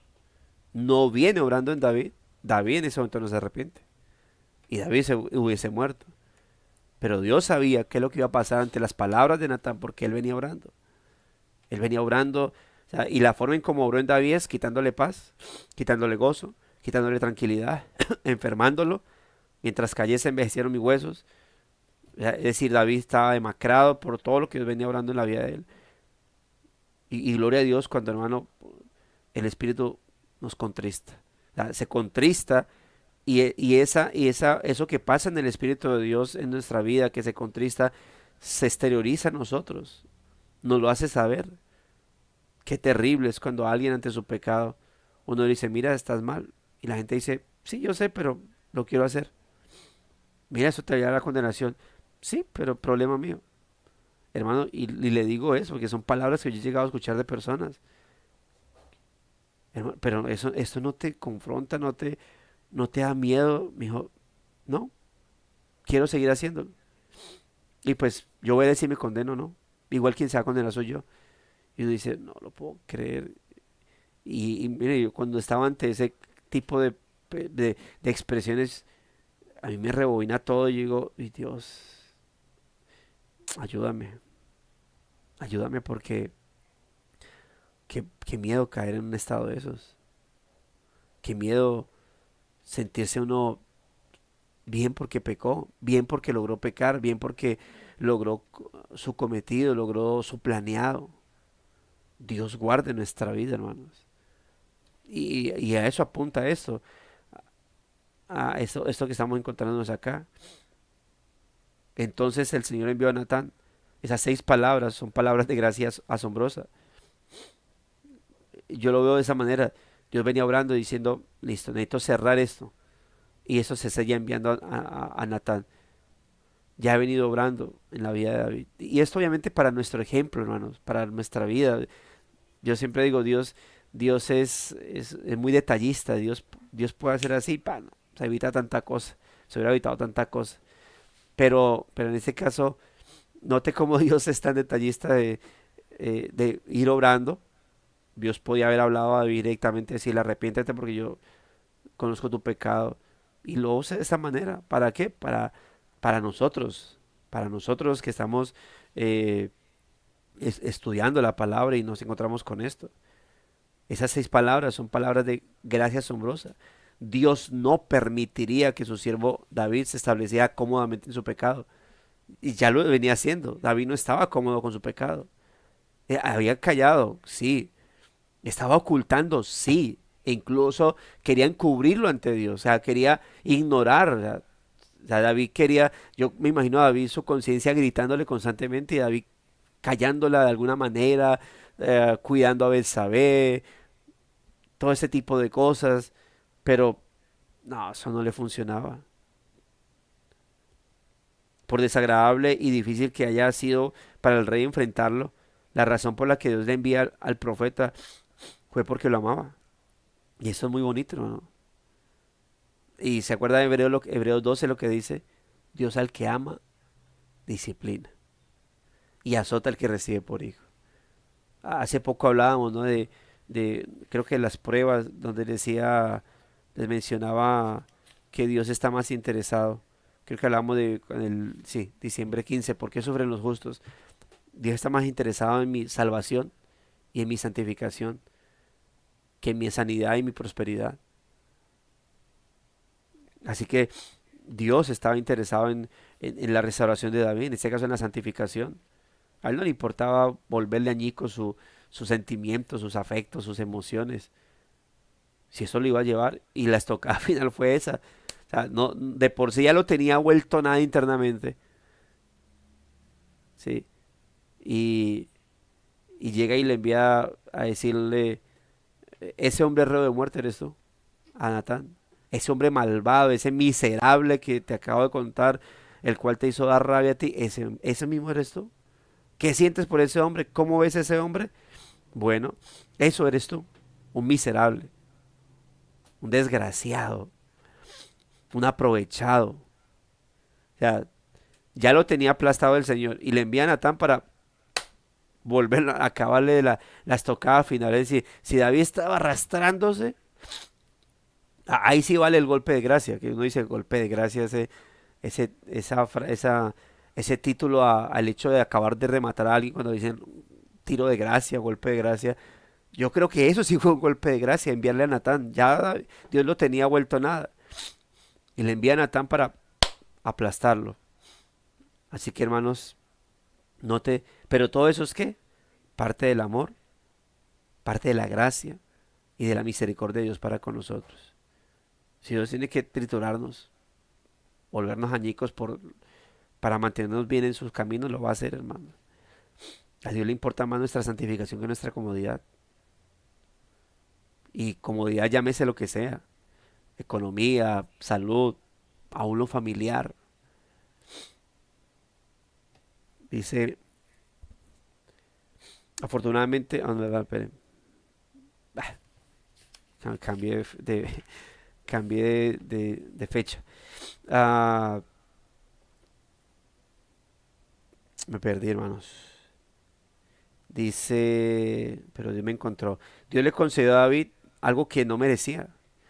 no viene obrando en David, David en ese momento no se arrepiente. Y David se hubiese muerto. Pero Dios sabía qué es lo que iba a pasar ante las palabras de Natán, porque él venía obrando. Él venía obrando, o sea, y la forma en cómo obró en David es quitándole paz, quitándole gozo, quitándole tranquilidad, enfermándolo. Mientras callé se envejecieron mis huesos. Es decir, David estaba demacrado por todo lo que Dios venía obrando en la vida de él. Y gloria a Dios cuando, hermano, el Espíritu nos contrista. O sea, se contrista eso que pasa en el Espíritu de Dios en nuestra vida, que se contrista, se exterioriza en nosotros, nos lo hace saber. Qué terrible es cuando alguien ante su pecado, uno dice, mira, estás mal. Y la gente dice, sí, yo sé, pero lo quiero hacer. Mira, eso te lleva a la condenación. Sí, pero problema mío. Hermano, y le digo eso, porque son palabras que yo he llegado a escuchar de personas. Hermano, pero esto no te confronta, no te da miedo, mijo. No, quiero seguir haciéndolo. Y pues yo voy a decir me condeno, ¿no? Igual quien se va a condenar soy yo. Y uno dice, no lo puedo creer. Y mire, yo cuando estaba ante ese tipo de expresiones, a mí me rebobina todo y digo, y Dios, ayúdame, ayúdame porque qué miedo caer en un estado de esos. Qué miedo sentirse uno bien porque pecó, bien porque logró pecar, bien porque logró su cometido, logró su planeado. Dios guarde nuestra vida, hermanos. Y a eso apunta esto, a esto que estamos encontrándonos acá. Entonces el Señor envió a Natán. Esas 6 palabras son palabras de gracia asombrosa. Yo lo veo de esa manera. Dios venía obrando diciendo, listo, necesito cerrar esto. Y eso se seguía enviando a Natán. Ya ha venido obrando en la vida de David. Y esto obviamente para nuestro ejemplo, hermanos, para nuestra vida. Yo siempre digo, Dios es muy detallista. Dios puede hacer así, pan, se evita tanta cosa. Se hubiera evitado tanta cosa. Pero en este caso, note cómo Dios es tan detallista de ir obrando. Dios podía haber hablado a David directamente, decirle arrepiéntete porque yo conozco tu pecado. Y lo usa de esa manera. ¿Para qué? Para nosotros que estamos eh, estudiando la palabra y nos encontramos con esto. Esas 6 palabras son palabras de gracia asombrosa. Dios no permitiría que su siervo David se estableciera cómodamente en su pecado. Y ya lo venía haciendo. David no estaba cómodo con su pecado. Había callado, sí. Estaba ocultando, sí. E incluso quería encubrirlo ante Dios. O sea, quería ignorar. O sea, David quería, yo me imagino a David su conciencia gritándole constantemente y David callándola de alguna manera, cuidando a Betsabé, todo ese tipo de cosas. Pero no, eso no le funcionaba. Por desagradable y difícil que haya sido para el rey enfrentarlo, la razón por la que Dios le envía al profeta fue porque lo amaba. Y eso es muy bonito, ¿no? Y se acuerda de Hebreos 12 lo que dice, Dios al que ama, disciplina. Y azota al que recibe por hijo. Hace poco hablábamos, ¿no? Creo que las pruebas donde les mencionaba que Dios está más interesado. Creo que hablábamos sí, diciembre 15, ¿por qué sufren los justos? Dios está más interesado en mi salvación y en mi santificación que en mi sanidad y mi prosperidad. Así que Dios estaba interesado en la restauración de David, en este caso en la santificación. A él no le importaba volverle añicos sus sentimientos, sus afectos, sus emociones. Si eso lo iba a llevar, y la estocada final fue esa. O sea, no, de por sí ya lo tenía vuelto nada internamente. ¿Sí? Y, y llega y le envía a decirle, ese hombre reo de muerte eres tú, a Natán. Ese hombre malvado, ese miserable que te acabo de contar, el cual te hizo dar rabia a ti, ese mismo eres tú. ¿Qué sientes por ese hombre? ¿Cómo ves ese hombre? Bueno, eso eres tú, un miserable, un desgraciado, un aprovechado. O sea, ya lo tenía aplastado el Señor y le envía a Natán para volver a acabarle la estocada final. Es decir, si David estaba arrastrándose, ahí sí vale el golpe de gracia, que uno dice golpe de gracia, ese, esa, fra- ese título al hecho de acabar de rematar a alguien cuando dicen tiro de gracia, golpe de gracia. Yo creo que eso sí fue un golpe de gracia, enviarle a Natán. Ya Dios lo tenía vuelto nada. Y le envía a Natán para aplastarlo. Así que hermanos, pero todo eso es qué? Parte del amor, parte de la gracia, y de la misericordia de Dios para con nosotros. Si Dios tiene que triturarnos, volvernos añicos para mantenernos bien en sus caminos, lo va a hacer, hermano. A Dios le importa más nuestra santificación que nuestra comodidad. Y comodidad llámese lo que sea. Economía, salud, aún lo familiar. Dice, afortunadamente, esperen. Cambié cambié de fecha. Ah, me perdí, hermanos. Dice, pero Dios me encontró. Dios le concedió a David algo que no merecía.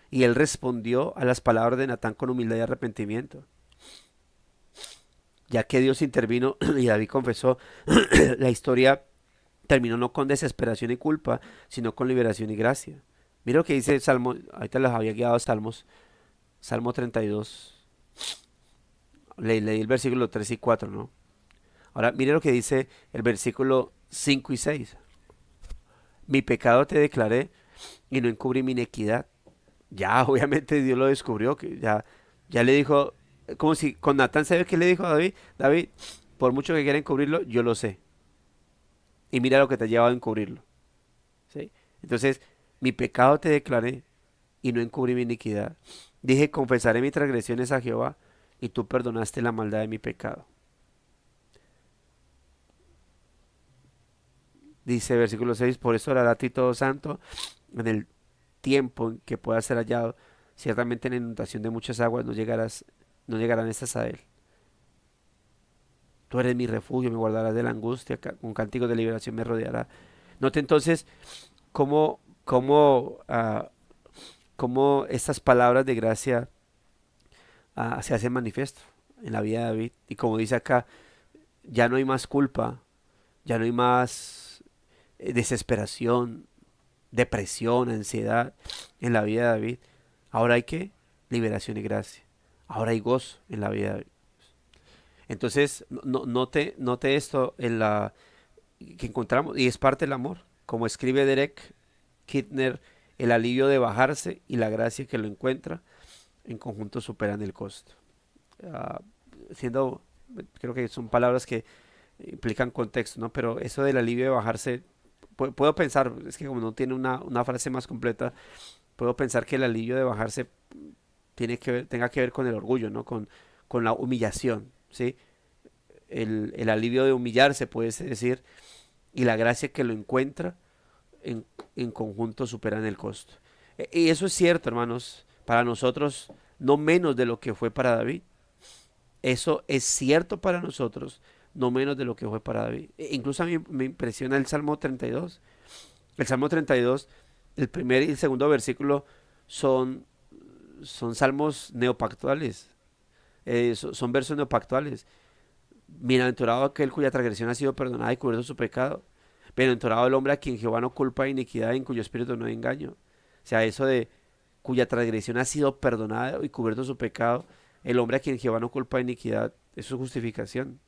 Y él respondió a las palabras de Natán con humildad y arrepentimiento. Ya que Dios intervino y David confesó, la historia terminó no con desesperación y culpa, sino con liberación y gracia. Mira lo que dice el Salmo, ahorita les había guiado a Salmos, Salmo 32. Leí el versículo 3 y 4, ¿no? Ahora, mire lo que dice el versículo 5 y 6. Mi pecado te declaré y no encubrí mi iniquidad. Ya, obviamente Dios lo descubrió, que ya le dijo, como si con Natán, ¿sabe qué le dijo a David? David, por mucho que quieran encubrirlo, yo lo sé. Y mira lo que te ha llevado a encubrirlo. ¿Sí? Entonces, mi pecado te declaré y no encubrí mi iniquidad. Dije, confesaré mis transgresiones a Jehová y tú perdonaste la maldad de mi pecado. Dice versículo 6, por eso orará a ti todo santo en el tiempo en que pueda ser hallado. Ciertamente en la inundación de muchas aguas no llegarán estas a él. Tú eres mi refugio, me guardarás de la angustia, con cánticos de liberación me rodeará. Note entonces cómo estas palabras de gracia se hacen manifiesto en la vida de David. Y como dice acá, ya no hay más culpa, ya no hay más desesperación, depresión, ansiedad en la vida de David. Ahora hay que liberación y gracia. Ahora hay gozo en la vida de David. Entonces, note esto en la que encontramos, y es parte del amor. Como escribe Derek Kidner, el alivio de bajarse y la gracia que lo encuentra en conjunto superan el costo. Ah, siendo, creo que son palabras que implican contexto, ¿no? Pero eso del alivio de bajarse, puedo pensar, es que como no tiene una frase más completa, puedo pensar que el alivio de bajarse tenga que ver con el orgullo, ¿no? Con la humillación, ¿sí? El alivio de humillarse, puede decir, y la gracia que lo encuentra en conjunto superan el costo. Y eso es cierto, hermanos, para nosotros, no menos de lo que fue para David. Eso es cierto para nosotros, no menos de lo que fue para David. Incluso a mí me impresiona el Salmo 32. El Salmo 32, el primer y el segundo versículo son, son salmos neopactuales, son versos neopactuales. Bienaventurado aquel cuya transgresión ha sido perdonada y cubierto su pecado. Bienaventurado el hombre a quien Jehová no culpa de iniquidad y en cuyo espíritu no hay engaño. O sea, eso de cuya transgresión ha sido perdonada y cubierto su pecado, el hombre a quien Jehová no culpa de iniquidad, eso es justificación,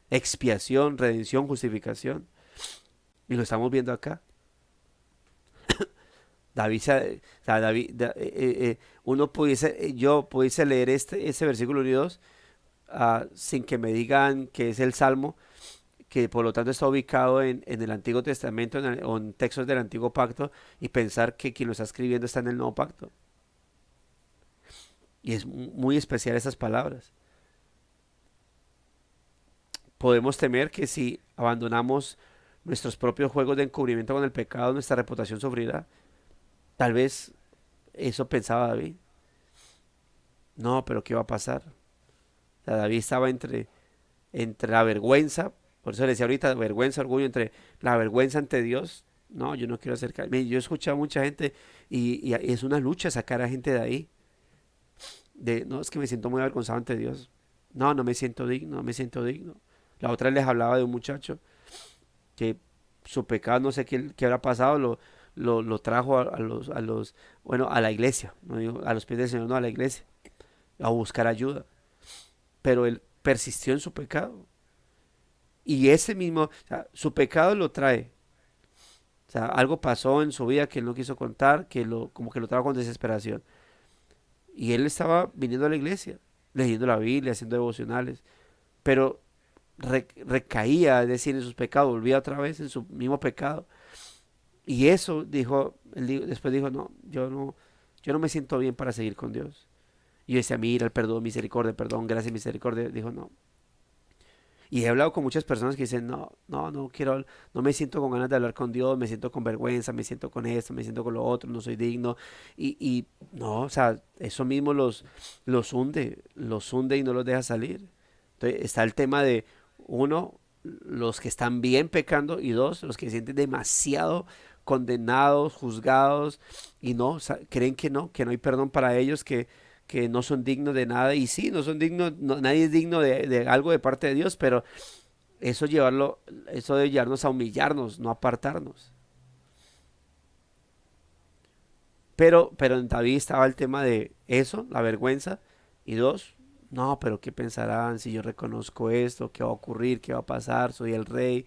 expiación, redención, justificación. Y lo estamos viendo acá. David, o sea, yo pudiese leer ese versículo 1 y 2 sin que me digan que es el Salmo, que por lo tanto está ubicado en el Antiguo Testamento o en textos del Antiguo Pacto y pensar que quien lo está escribiendo está en el Nuevo Pacto. Y es muy especial esas palabras. Podemos temer que si abandonamos nuestros propios juegos de encubrimiento con el pecado, nuestra reputación sufrirá. Tal vez eso pensaba David. No, pero ¿qué va a pasar? O sea, David estaba entre la vergüenza, por eso le decía ahorita, vergüenza, orgullo, entre la vergüenza ante Dios. No, yo no quiero acercarme. Yo he escuchado a mucha gente y es una lucha sacar a gente de ahí. No, es que me siento muy avergonzado ante Dios. No, no me siento digno, no me siento digno. La otra les hablaba de un muchacho que su pecado, no sé qué habrá pasado, lo trajo bueno, a la iglesia, no digo a los pies del Señor, no a la iglesia, a buscar ayuda. Pero él persistió en su pecado. Y ese mismo, o sea, su pecado lo trae. sea, algo pasó en su vida que él no quiso contar, como que lo trajo con desesperación. Y él estaba viniendo a la iglesia, leyendo la Biblia, haciendo devocionales, pero recaía, es decir, en sus pecados, volvía otra vez en su mismo pecado. Y eso dijo, después dijo, no, yo no me siento bien para seguir con Dios. Y yo decía, mira, el perdón, misericordia, perdón, gracia, misericordia. Dijo, no. Y he hablado con muchas personas que dicen, no quiero, no me siento con ganas de hablar con Dios, me siento con vergüenza, me siento con esto, me siento con lo otro, no soy digno. Y no, o sea, eso mismo los hunde y no los deja salir. Entonces está el tema de, uno, los que están bien pecando, y dos, los que se sienten demasiado condenados, juzgados, y no, creen que no hay perdón para ellos, que no son dignos de nada. Y sí, no son dignos, nadie es digno de algo de parte de Dios, pero eso debe llevarnos a humillarnos, no a apartarnos. Pero en David estaba el tema de eso, la vergüenza, y dos, no, pero ¿qué pensarán si yo reconozco esto? ¿Qué va a ocurrir? ¿Qué va a pasar? Soy el rey.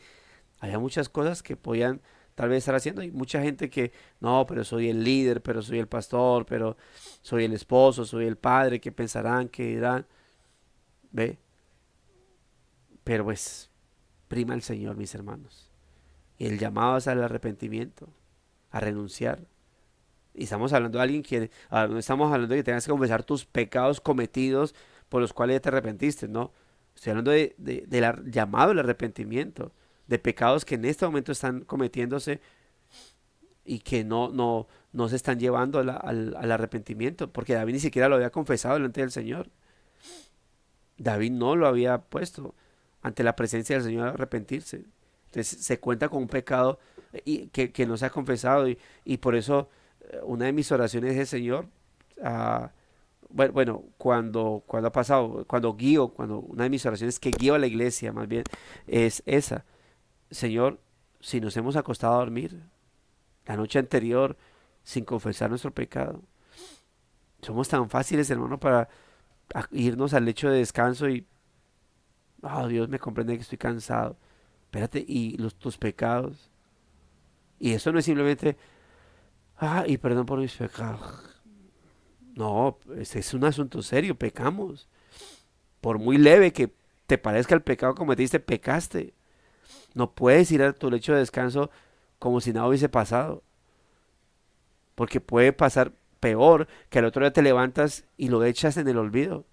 Había muchas cosas que podían tal vez estar haciendo. Hay mucha gente que, no, pero soy el líder, pero soy el pastor, pero soy el esposo, soy el padre, ¿qué pensarán? ¿Qué dirán? ¿Ve? Pero pues prima el Señor, mis hermanos. Y el llamado es al arrepentimiento, a renunciar. Y estamos hablando de alguien que, no estamos hablando de que tengas que confesar tus pecados cometidos por los cuales ya te arrepentiste, no. Estoy hablando del llamado al arrepentimiento, de pecados que en este momento están cometiéndose y que no se están llevando al arrepentimiento, porque David ni siquiera lo había confesado delante del Señor. David no lo había puesto ante la presencia del Señor a arrepentirse. Entonces se cuenta con un pecado que no se ha confesado y por eso una de mis oraciones es, Señor, ah, bueno, cuando ha pasado, cuando una de mis oraciones que guío a la iglesia más bien es esa, Señor, si nos hemos acostado a dormir la noche anterior sin confesar nuestro pecado, somos tan fáciles, hermano, para irnos al lecho de descanso y, oh, Dios me comprende que estoy cansado. Espérate, y tus pecados. Y eso no es simplemente, y perdón por mis pecados. No, es un asunto serio, pecamos. Por muy leve que te parezca el pecado que cometiste, pecaste. No puedes ir a tu lecho de descanso como si nada hubiese pasado. Porque puede pasar peor que al otro día te levantas y lo echas en el olvido.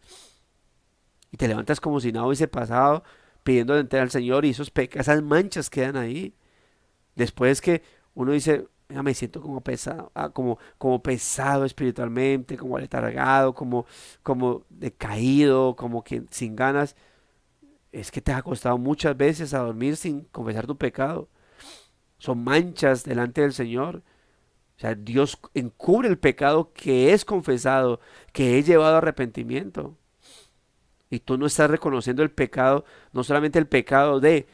Y te levantas como si nada hubiese pasado, pidiendo de entera al Señor y esas manchas quedan ahí. Después que uno dice, "Mira, me siento como pesado, como pesado espiritualmente, como aletargado, como decaído, como que sin ganas. Es que te ha costado muchas veces a dormir sin confesar tu pecado. Son manchas delante del Señor. O sea, Dios encubre el pecado que es confesado, que es llevado a arrepentimiento. Y tú no estás reconociendo el pecado, no solamente el pecado de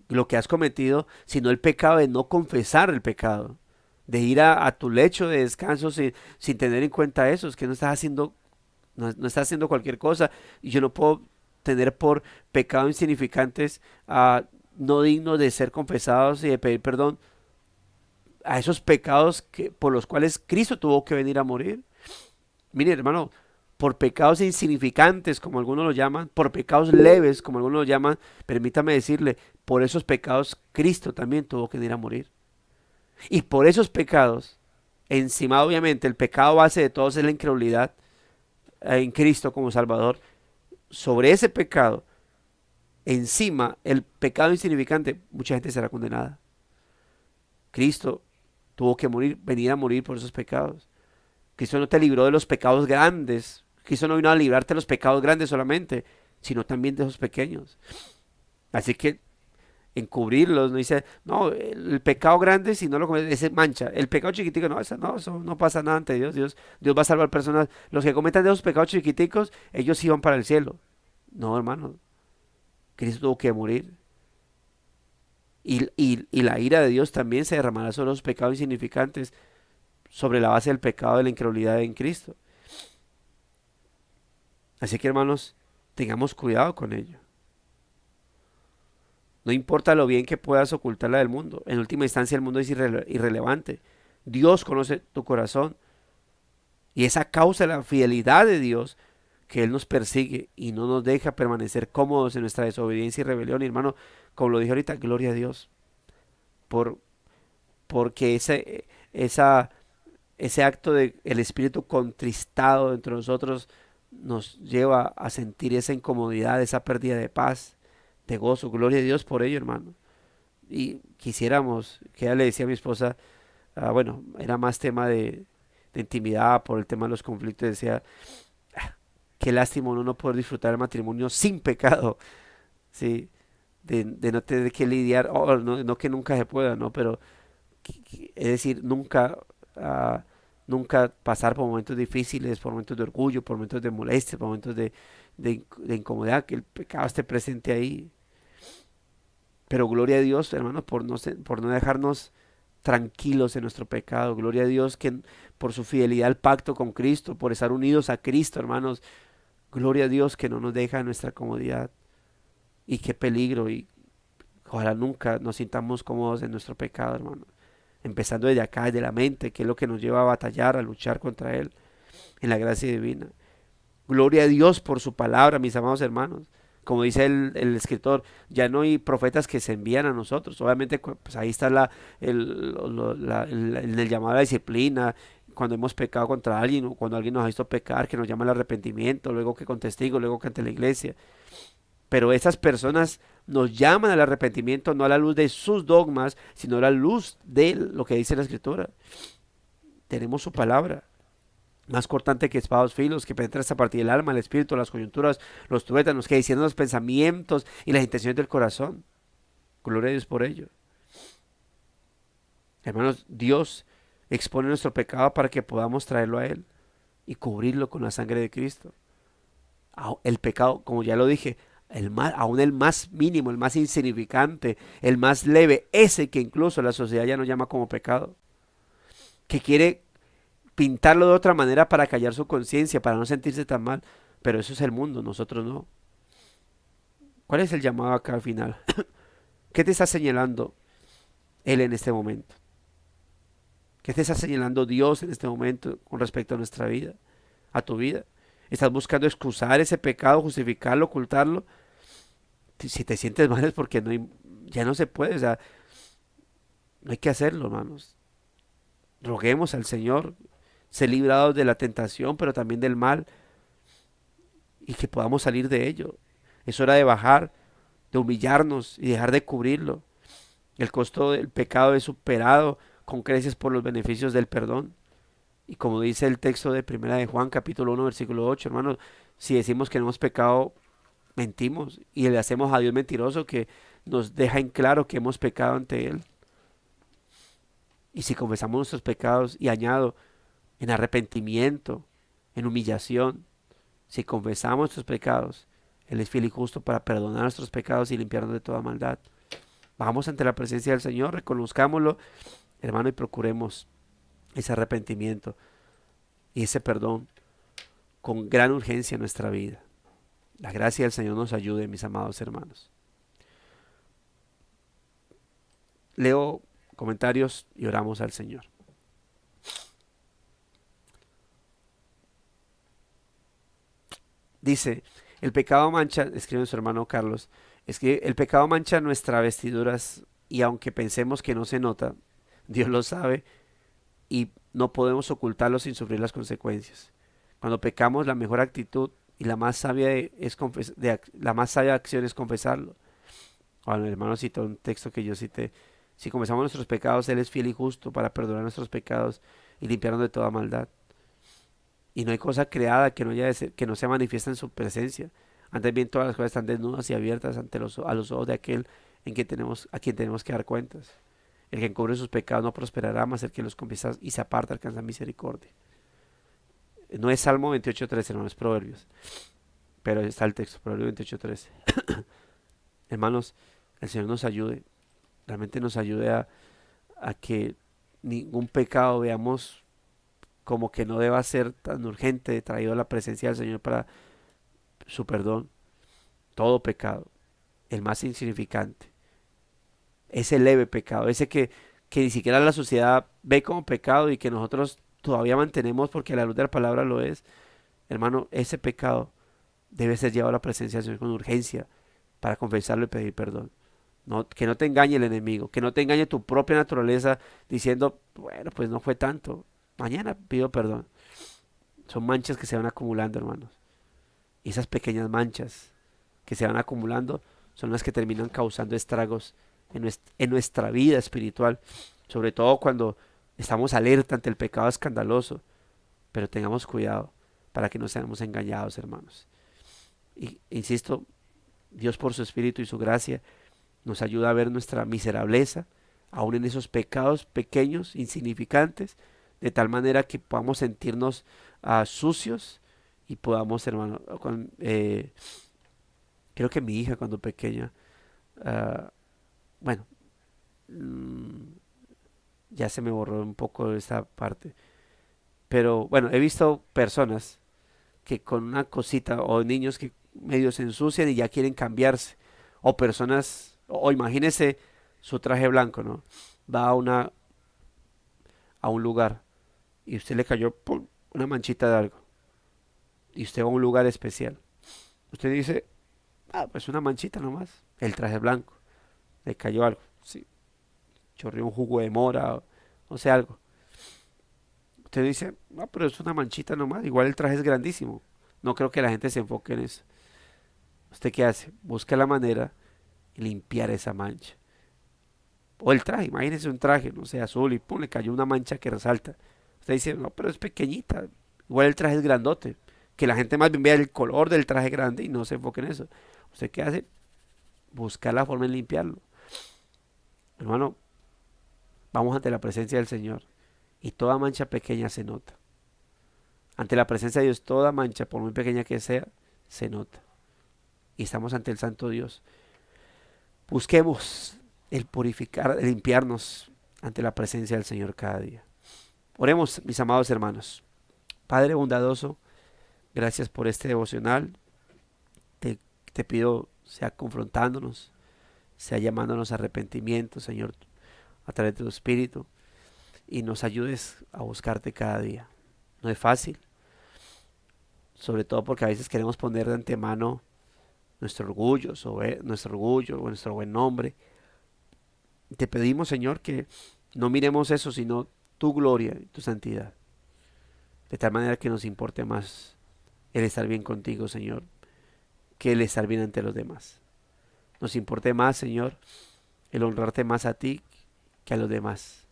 lo que has cometido, sino el pecado de no confesar el pecado, de ir a tu lecho de descanso sin tener en cuenta eso, es que no estás haciendo cualquier cosa, y yo no puedo tener por pecados insignificantes, no dignos de ser confesados y de pedir perdón, a esos pecados por los cuales Cristo tuvo que venir a morir. Mire, hermano, por pecados insignificantes, como algunos lo llaman, por pecados leves, como algunos lo llaman, permítame decirle, por esos pecados Cristo también tuvo que venir a morir. Y por esos pecados, encima obviamente el pecado base de todos es la incredulidad en Cristo como Salvador, sobre ese pecado, encima el pecado insignificante, mucha gente será condenada. Cristo tuvo que morir, venir a morir por esos pecados. Cristo no te libró de los pecados grandes. Cristo no vino a librarte de los pecados grandes solamente, sino también de esos pequeños. Así que encubrirlos, no dice, no, el pecado grande si no lo cometes, ese mancha. El pecado chiquitico, no, eso no pasa nada ante Dios. Dios va a salvar personas. Los que cometan de esos pecados chiquiticos, ellos sí van para el cielo. No, hermano, Cristo tuvo que morir. Y la ira de Dios también se derramará sobre los pecados insignificantes, sobre la base del pecado de la incredulidad en Cristo. Así que hermanos, tengamos cuidado con ello. No importa lo bien que puedas ocultarla del mundo. En última instancia el mundo es irrelevante. Dios conoce tu corazón. Y es a causa de la fidelidad de Dios que Él nos persigue y no nos deja permanecer cómodos en nuestra desobediencia y rebelión. Y hermano, como lo dije ahorita, gloria a Dios. Por, porque ese acto de el espíritu contristado dentro de nosotros nos lleva a sentir esa incomodidad, esa pérdida de paz, de gozo. Gloria a Dios por ello, hermano. Y quisiéramos, que ya le decía a mi esposa, bueno, era más tema de intimidad por el tema de los conflictos, decía, qué lástima uno no poder disfrutar el matrimonio sin pecado, ¿sí? De no tener que lidiar, no, no que nunca se pueda, ¿no? Pero es decir, nunca, ah, nunca pasar por momentos difíciles, por momentos de orgullo, por momentos de molestia, por momentos de incomodidad, que el pecado esté presente ahí. Pero gloria a Dios, hermanos, por no dejarnos tranquilos en nuestro pecado. Gloria a Dios que por su fidelidad al pacto con Cristo, por estar unidos a Cristo, hermanos. Gloria a Dios que no nos deja en nuestra comodidad. Y qué peligro. Y ojalá nunca nos sintamos cómodos en nuestro pecado, hermano. Empezando desde acá, desde la mente, que es lo que nos lleva a batallar, a luchar contra Él, en la gracia divina. Gloria a Dios por su palabra, mis amados hermanos. Como dice el escritor, ya no hay profetas que se envían a nosotros. Obviamente, pues ahí está el llamado a la disciplina, cuando hemos pecado contra alguien o cuando alguien nos ha visto pecar, que nos llama al arrepentimiento, luego que con testigos, luego que ante la iglesia. Pero esas personas nos llaman al arrepentimiento no a la luz de sus dogmas, sino a la luz de lo que dice la escritura. Tenemos su palabra más cortante que espados filos, que penetra hasta partir del alma, el espíritu, las coyunturas, los tuétanos, que diciendo los pensamientos y las intenciones del corazón. Gloria a Dios por ello. Hermanos, Dios expone nuestro pecado para que podamos traerlo a Él y cubrirlo con la sangre de Cristo. El pecado, como ya lo dije, aún el más mínimo, el más insignificante, el más leve, ese que incluso la sociedad ya no llama como pecado, que quiere pintarlo de otra manera para callar su conciencia, para no sentirse tan mal. Pero eso es el mundo, nosotros no. ¿Cuál es el llamado acá al final? ¿Qué te está señalando Él en este momento? ¿Qué te está señalando Dios en este momento con respecto a nuestra vida, a tu vida? ¿Estás buscando excusar ese pecado, justificarlo, ocultarlo? Si te sientes mal es porque ya no se puede, o sea, no hay que hacerlo, hermanos. Roguemos al Señor ser librados de la tentación, pero también del mal, y que podamos salir de ello. Es hora de bajar, de humillarnos y dejar de cubrirlo. El costo del pecado es superado con creces por los beneficios del perdón. Y como dice el texto de Primera de Juan, capítulo 1 versículo 8, hermanos, si decimos que no hemos pecado, mentimos y le hacemos a Dios mentiroso, que nos deja en claro que hemos pecado ante Él. Y si confesamos nuestros pecados, y añado, en arrepentimiento, en humillación, si confesamos nuestros pecados, Él es fiel y justo para perdonar nuestros pecados y limpiarnos de toda maldad. Vamos ante la presencia del Señor, reconozcámoslo, hermano, y procuremos ese arrepentimiento y ese perdón con gran urgencia en nuestra vida. La gracia del Señor nos ayude, mis amados hermanos. Leo comentarios y oramos al Señor. Dice, el pecado mancha, escribe su hermano Carlos, es que el pecado mancha nuestras vestiduras y aunque pensemos que no se nota, Dios lo sabe y no podemos ocultarlo sin sufrir las consecuencias. Cuando pecamos, la mejor actitud y la más sabia la más sabia acción es confesarlo. Bueno, el hermano citó un texto que yo cité. Si confesamos nuestros pecados, Él es fiel y justo para perdonar nuestros pecados y limpiarnos de toda maldad. Y no hay cosa creada que no haya de que no se manifiesta en su presencia. Antes bien, todas las cosas están desnudas y abiertas a los ojos de aquel a quien tenemos que dar cuentas. El que encubre sus pecados no prosperará, mas el que los confiesa y se aparta alcanza misericordia. No es Salmo 28.13, hermanos, es Proverbios. Pero está el texto, Proverbios 28.13. Hermanos, el Señor nos ayude, realmente nos ayude a que ningún pecado veamos como que no deba ser tan urgente traído a la presencia del Señor para su perdón. Todo pecado, el más insignificante, ese leve pecado, ese que ni siquiera la sociedad ve como pecado y que nosotros todavía mantenemos porque a la luz de la palabra lo es, hermano, ese pecado debe ser llevado a la presencia del Señor con urgencia para confesarlo y pedir perdón. No, que no te engañe el enemigo, que no te engañe tu propia naturaleza diciendo, bueno, pues no fue tanto, mañana pido perdón. Son manchas que se van acumulando, hermanos. Y esas pequeñas manchas que se van acumulando son las que terminan causando estragos en nuestra vida espiritual, sobre todo cuando estamos alerta ante el pecado escandaloso, pero tengamos cuidado para que no seamos engañados, hermanos. Y insisto, Dios por su espíritu y su gracia nos ayuda a ver nuestra miserableza, aún en esos pecados pequeños, insignificantes, de tal manera que podamos sentirnos sucios y podamos, hermano, creo que mi hija cuando pequeña, ah, bueno, mm, ya se me borró un poco esta parte, pero bueno, he visto personas que con una cosita o niños que medio se ensucian y ya quieren cambiarse, o personas, o imagínese su traje blanco, ¿no? Va a un lugar y usted le cayó ¡pum! Una manchita de algo y usted va a un lugar especial. Usted dice, ah, pues una manchita nomás, el traje blanco, le cayó algo, sí, chorreó un jugo de mora, o no sé, algo. Usted dice, no, pero es una manchita nomás, igual el traje es grandísimo. No creo que la gente se enfoque en eso. ¿Usted qué hace? Busca la manera de limpiar esa mancha. O el traje, imagínese un traje, no sé, azul y pum, le cayó una mancha que resalta. Usted dice, no, pero es pequeñita. Igual el traje es grandote. Que la gente más bien vea el color del traje grande y no se enfoque en eso. ¿Usted qué hace? Buscar la forma de limpiarlo. Hermano, vamos ante la presencia del Señor y toda mancha pequeña se nota. Ante la presencia de Dios, toda mancha, por muy pequeña que sea, se nota. Y estamos ante el Santo Dios. Busquemos el purificar, el limpiarnos ante la presencia del Señor cada día. Oremos, mis amados hermanos. Padre bondadoso, gracias por este devocional. Te, te pido, sea confrontándonos, sea llamándonos a arrepentimiento, Señor, a través de tu Espíritu, y nos ayudes a buscarte cada día. No es fácil, sobre todo porque a veces queremos poner de antemano nuestro orgullo o nuestro buen nombre. Te pedimos, Señor, que no miremos eso, sino tu gloria y tu santidad. De tal manera que nos importe más el estar bien contigo, Señor, que el estar bien ante los demás. Nos importe más, Señor, el honrarte más a ti que a los demás.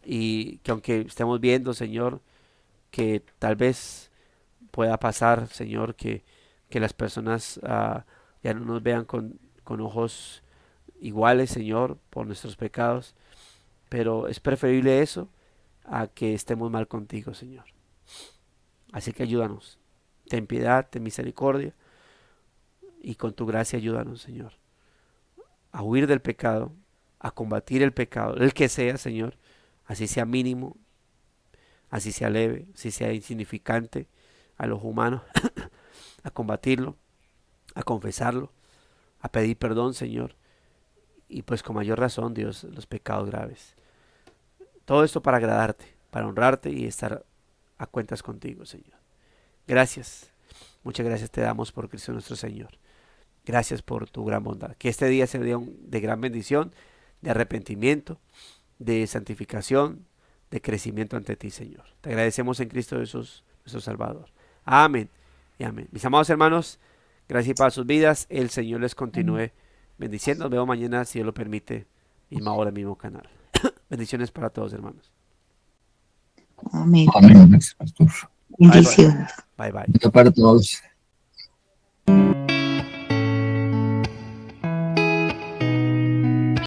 Y que aunque estemos viendo, Señor, que tal vez pueda pasar, Señor, que las personas ya no nos vean con ojos iguales, Señor, por nuestros pecados, pero es preferible eso a que estemos mal contigo, Señor. Así que ayúdanos, ten piedad, ten misericordia y con tu gracia ayúdanos, Señor, a huir del pecado, a combatir el pecado, el que sea, Señor, así sea mínimo, así sea leve, así sea insignificante a los humanos, a combatirlo, a confesarlo, a pedir perdón, Señor, y pues con mayor razón, Dios, los pecados graves. Todo esto para agradarte, para honrarte y estar a cuentas contigo, Señor. Gracias, muchas gracias te damos por Cristo nuestro Señor. Gracias por tu gran bondad. Que este día sea un día de gran bendición, de arrepentimiento, de santificación, de crecimiento ante ti, Señor. Te agradecemos en Cristo Jesús, nuestro Salvador. Amén y amén. Mis amados hermanos, gracias y para sus vidas. El Señor les continúe bendiciendo. Nos vemos mañana, si Dios lo permite, misma hora, mismo canal. Bendiciones para todos, hermanos. Amén. Amén, pastor. Bye, bye. Bendiciones. Bye, bye. Para todos.